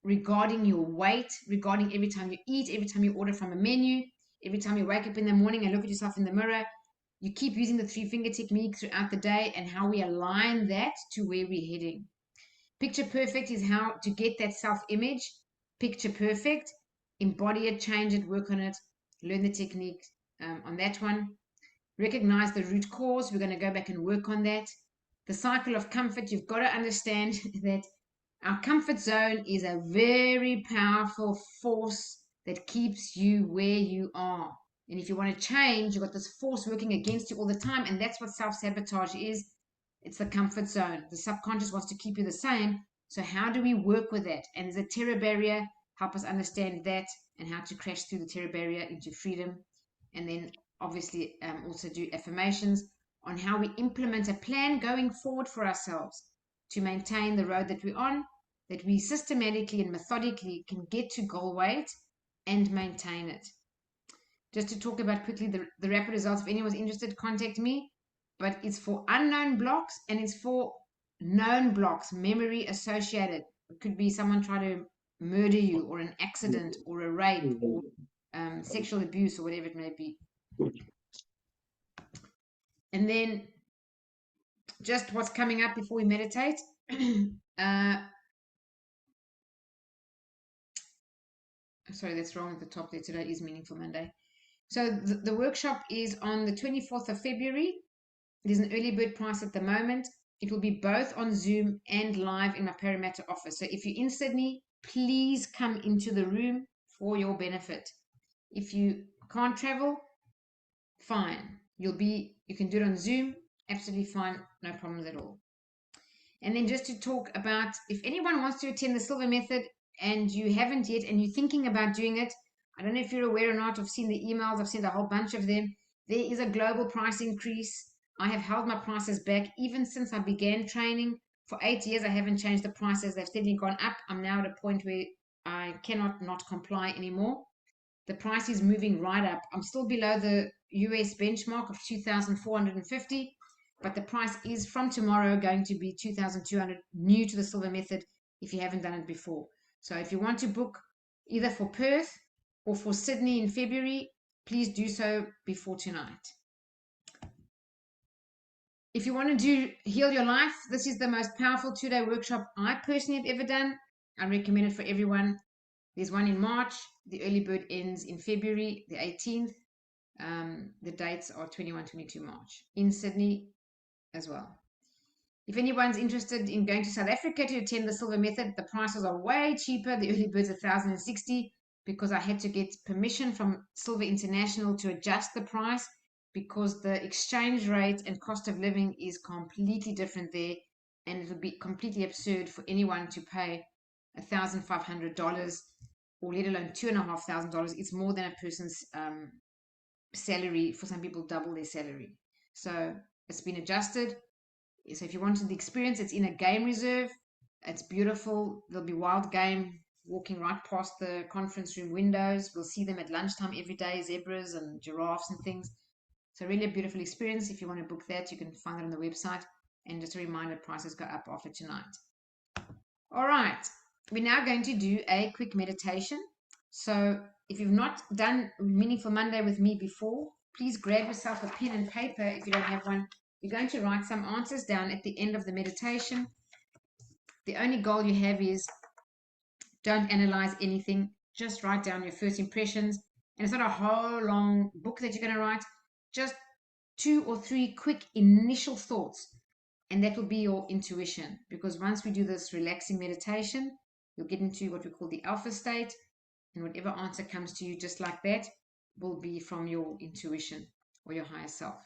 Speaker 1: regarding your weight, regarding every time you eat, every time you order from a menu, every time you wake up in the morning and look at yourself in the mirror. You keep using the 3-finger technique throughout the day and how we align that to where we're heading. Picture perfect is how to get that self-image. Picture perfect, embody it, change it, work on it, learn the technique on that one. Recognize the root cause. We're going to go back and work on that. The cycle of comfort, you've got to understand that our comfort zone is a very powerful force that keeps you where you are. And if you want to change, you've got this force working against you all the time. And that's what self-sabotage is. It's the comfort zone. The subconscious wants to keep you the same. So how do we work with that? And there's a terror barrier. Help us understand that and how to crash through the terror barrier into freedom. And then obviously also do affirmations on how we implement a plan going forward for ourselves to maintain the road that we're on, that we systematically and methodically can get to goal weight and maintain it. Just to talk about quickly the rapid results, if anyone's interested, contact me. But it's for unknown blocks and it's for known blocks, memory associated. It could be someone trying to murder you, or an accident, or a rape, or sexual abuse, or whatever it may be. And then just what's coming up before we meditate. Sorry, that's wrong at the top there. Today is Meaningful Monday. So the workshop is on the 24th of February. There's an early bird price at the moment. It will be both on Zoom and live in my Parramatta office. So if you're in Sydney, please come into the room for your benefit. If you can't travel, fine. You can do it on Zoom, absolutely fine, no problems at all. And then just to talk about, if anyone wants to attend the Silver Method and you haven't yet and you're thinking about doing it, I don't know if you're aware or not, I've seen the emails, I've seen a whole bunch of them. There is a global price increase. I have held my prices back even since I began training. For 8 years, I haven't changed the prices. They've steadily gone up. I'm now at a point where I cannot not comply anymore. The price is moving right up. I'm still below the US benchmark of 2,450, but the price is from tomorrow going to be 2,200, new to the Silver Method if you haven't done it before. So if you want to book either for Perth or for Sydney in February, please do so before tonight. If you want to do Heal Your Life, this is the most powerful 2-day workshop I personally have ever done. I recommend it for everyone. There's one in March. The early bird ends in February, the 18th. The dates are 21, 22 March in Sydney as well. If anyone's interested in going to South Africa to attend the Silver Method, the prices are way cheaper. The early bird's 1,060 because I had to get permission from Silver International to adjust the price because the exchange rate and cost of living is completely different there, and it would be completely absurd for anyone to pay $1,500 or let alone $2,500. It's more than a person's salary. For some people, double their salary. So it's been adjusted. So if you wanted the experience, it's in a game reserve. It's beautiful. There'll be wild game walking right past the conference room windows. We'll see them at lunchtime every day, zebras and giraffes and things. So really a beautiful experience. If you want to book that, you can find it on the website. And just a reminder, prices go up after tonight. All right. We're now going to do a quick meditation. So if you've not done Meaningful Monday with me before, please grab yourself a pen and paper if you don't have one. You're going to write some answers down at the end of the meditation. The only goal you have is don't analyze anything. Just write down your first impressions. And it's not a whole long book that you're going to write. Just 2 or 3 quick initial thoughts. And that will be your intuition. Because once we do this relaxing meditation, you'll get into what we call the alpha state. And whatever answer comes to you just like that will be from your intuition or your higher self.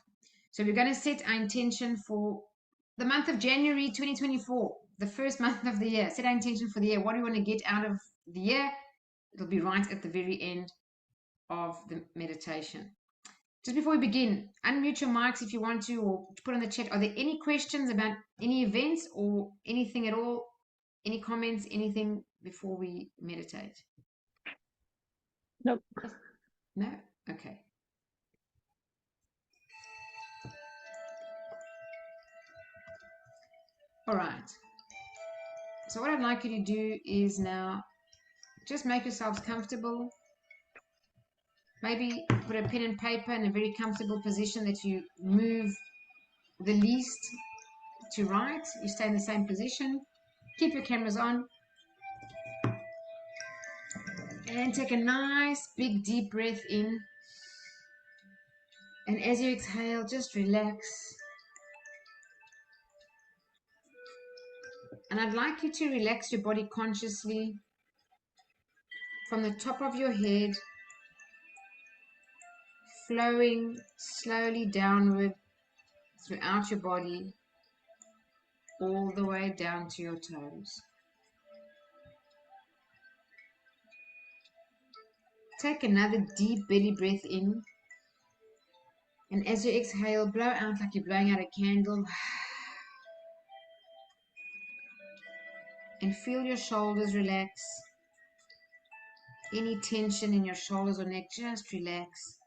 Speaker 1: So we're going to set our intention for the month of January 2024, the first month of the year. Set our intention for the year. What do we want to get out of the year? It'll be right at the very end of the meditation. Just before we begin, unmute your mics if you want to, or put in the chat. Are there any questions about any events or anything at all? Any comments, anything before we meditate?
Speaker 3: Nope.
Speaker 1: No? Okay. All right. So what I'd like you to do is now just make yourselves comfortable. Maybe put a pen and paper in a very comfortable position that you move the least to write. You stay in the same position. Keep your cameras on. And take a nice big deep breath in. And as you exhale, just relax. And I'd like you to relax your body consciously from the top of your head, flowing slowly downward throughout your body, all the way down to your toes. Take another deep belly breath in. And as you exhale, blow out like you're blowing out a candle. And feel your shoulders relax. Any tension in your shoulders or neck, just relax.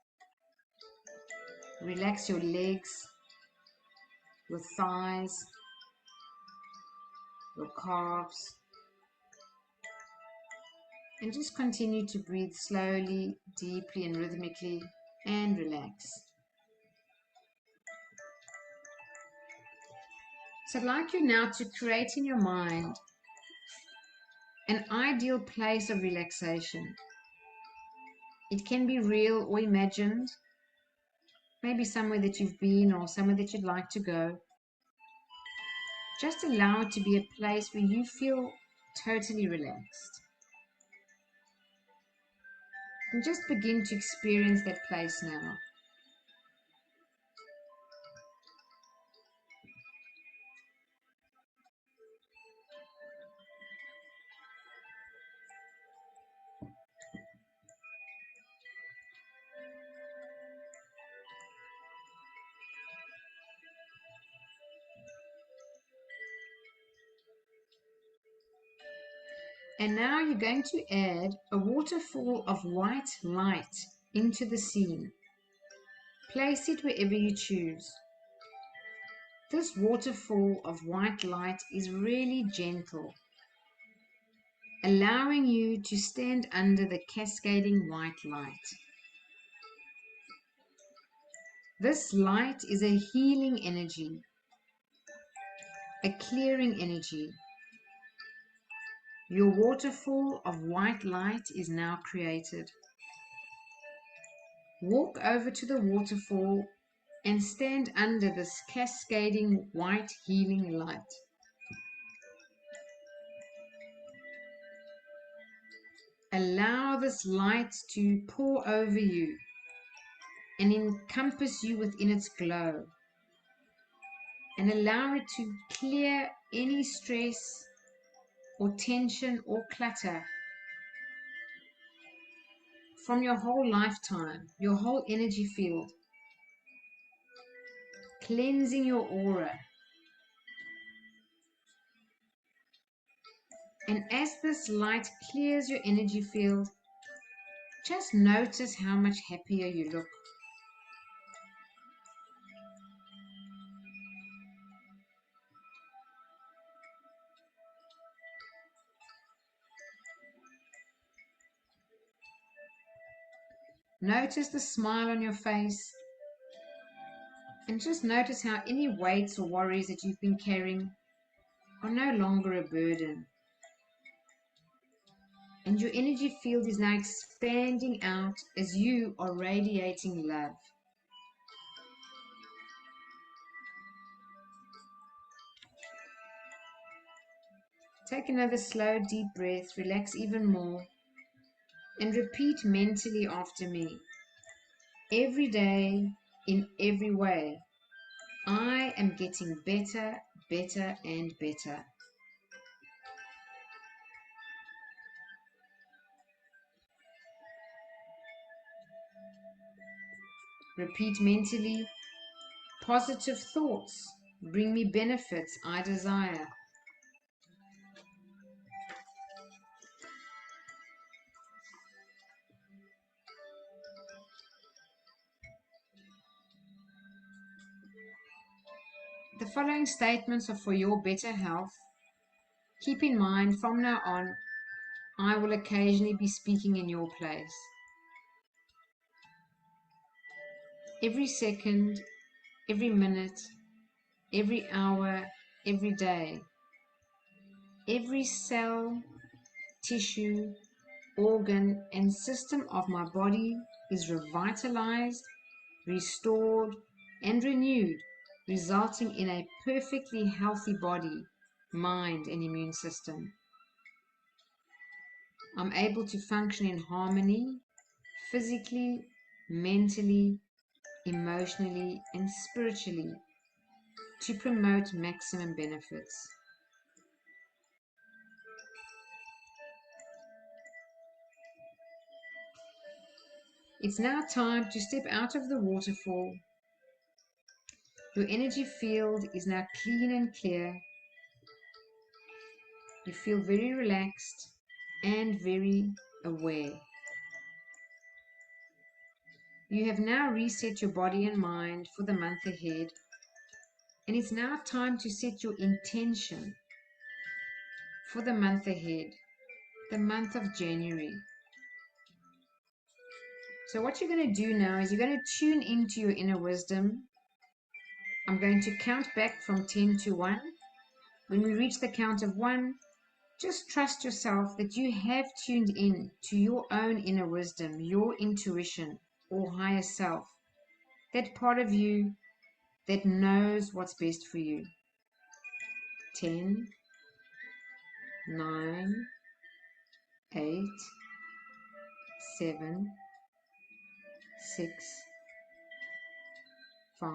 Speaker 1: Relax your legs, your thighs, your calves. And just continue to breathe slowly, deeply, and rhythmically, and relax. So I'd like you now to create in your mind an ideal place of relaxation. It can be real or imagined, maybe somewhere that you've been or somewhere that you'd like to go. Just allow it to be a place where you feel totally relaxed. And just begin to experience that place now. And now you're going to add a waterfall of white light into the scene. Place it wherever you choose. This waterfall of white light is really gentle, allowing you to stand under the cascading white light. This light is a healing energy, a clearing energy. Your waterfall of white light is now created. Walk over to the waterfall and stand under this cascading white healing light. Allow this light to pour over you and encompass you within its glow, and allow it to clear any stress or tension or clutter from your whole lifetime, your whole energy field, cleansing your aura. And as this light clears your energy field, just notice how much happier you look. Notice the smile on your face, and just notice how any weights or worries that you've been carrying are no longer a burden. And your energy field is now expanding out as you are radiating love. Take another slow, deep breath, relax even more, and repeat mentally after me. Every day, in every way, I am getting better, better, and better. Repeat mentally, positive thoughts bring me benefits I desire. The following statements are for your better health. Keep in mind, from now on, I will occasionally be speaking in your place. Every second, every minute, every hour, every day, every cell, tissue, organ, and system of my body is revitalized, restored, and renewed, resulting in a perfectly healthy body, mind, and immune system. I'm able to function in harmony, physically, mentally, emotionally, and spiritually, to promote maximum benefits. It's now time to step out of the waterfall. Your energy field is now clean and clear. You feel very relaxed and very aware. You have now reset your body and mind for the month ahead, and it's now time to set your intention for the month ahead, the month of January. So what you're going to do now is you're going to tune into your inner wisdom. I'm going to count back from 10 to 1. When we reach the count of 1, just trust yourself that you have tuned in to your own inner wisdom, your intuition or higher self, that part of you that knows what's best for you. 10, 9, 8, 7, 6, 5,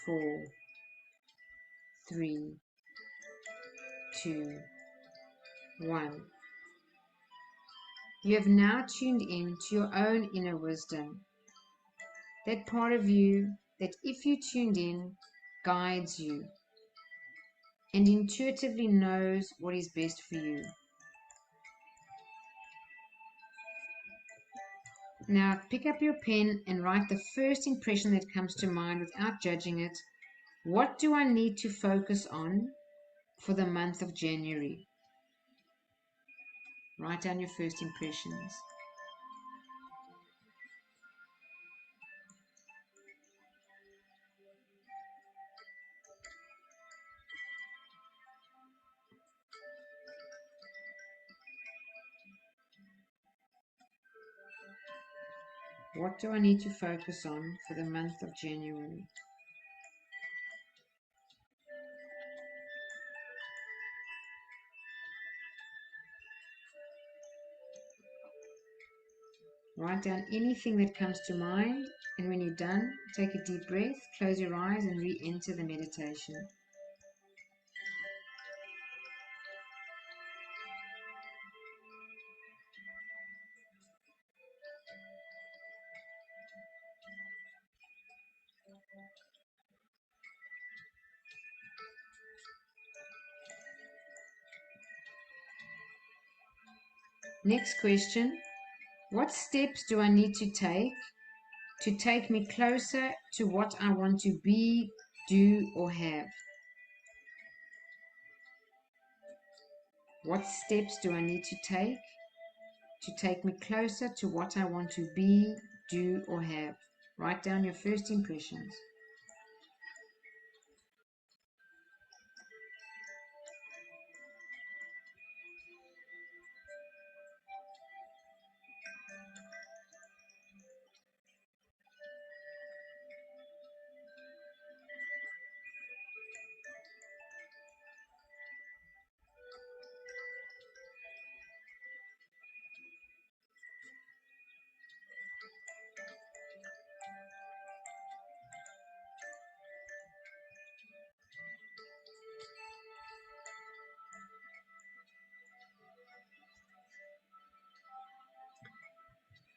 Speaker 1: 4, 3, 2, 1. You have now tuned in to your own inner wisdom, that part of you that, if you tuned in, guides you and intuitively knows what is best for you. Now pick up your pen and write the first impression that comes to mind without judging it. What do I need to focus on for the month of January? Write down your first impressions. What do I need to focus on for the month of January? Write down anything that comes to mind, and when you're done, take a deep breath, close your eyes, and re-enter the meditation. Next question. What steps do I need to take me closer to what I want to be, do, or have? What steps do I need to take me closer to what I want to be, do, or have? Write down your first impressions.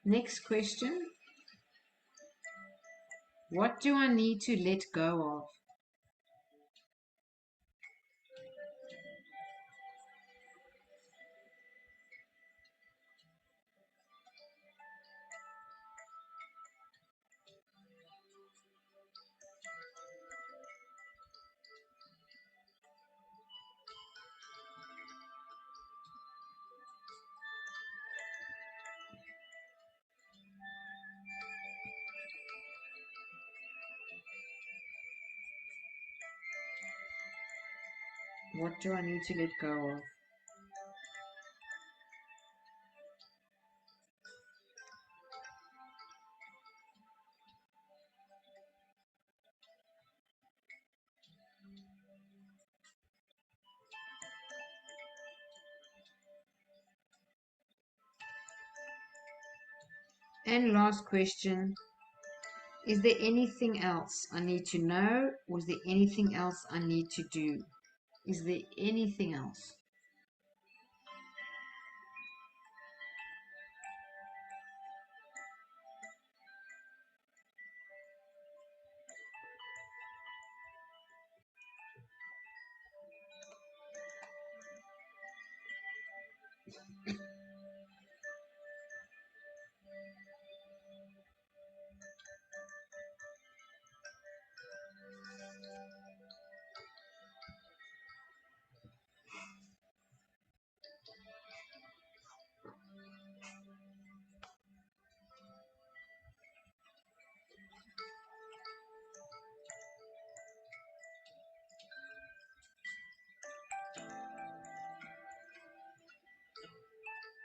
Speaker 1: Next question. What do I need to let go of? What do I need to let go of? And last question. Is there anything else I need to know, or is there anything else I need to do? Is there anything else?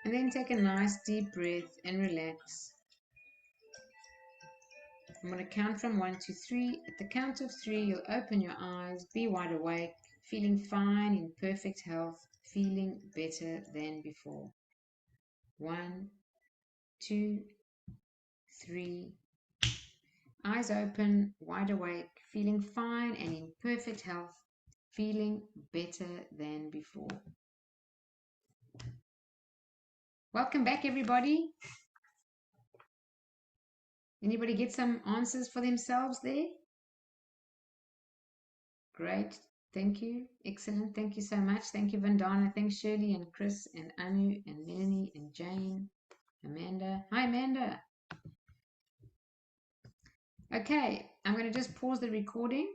Speaker 1: And then take a nice deep breath and relax. I'm going to count from 1 to 3. At the count of 3, you'll open your eyes, be wide awake, feeling fine, in perfect health, feeling better than before. 1, 2, 3. Eyes open, wide awake, feeling fine and in perfect health, feeling better than before. Welcome back, everybody. Anybody get some answers for themselves there? Great. Thank you. Excellent. Thank you so much. Thank you, Vandana. Thanks, Shirley and Chris and Anu and Melanie and Jane. Amanda. Hi, Amanda. Okay, I'm going to just pause the recording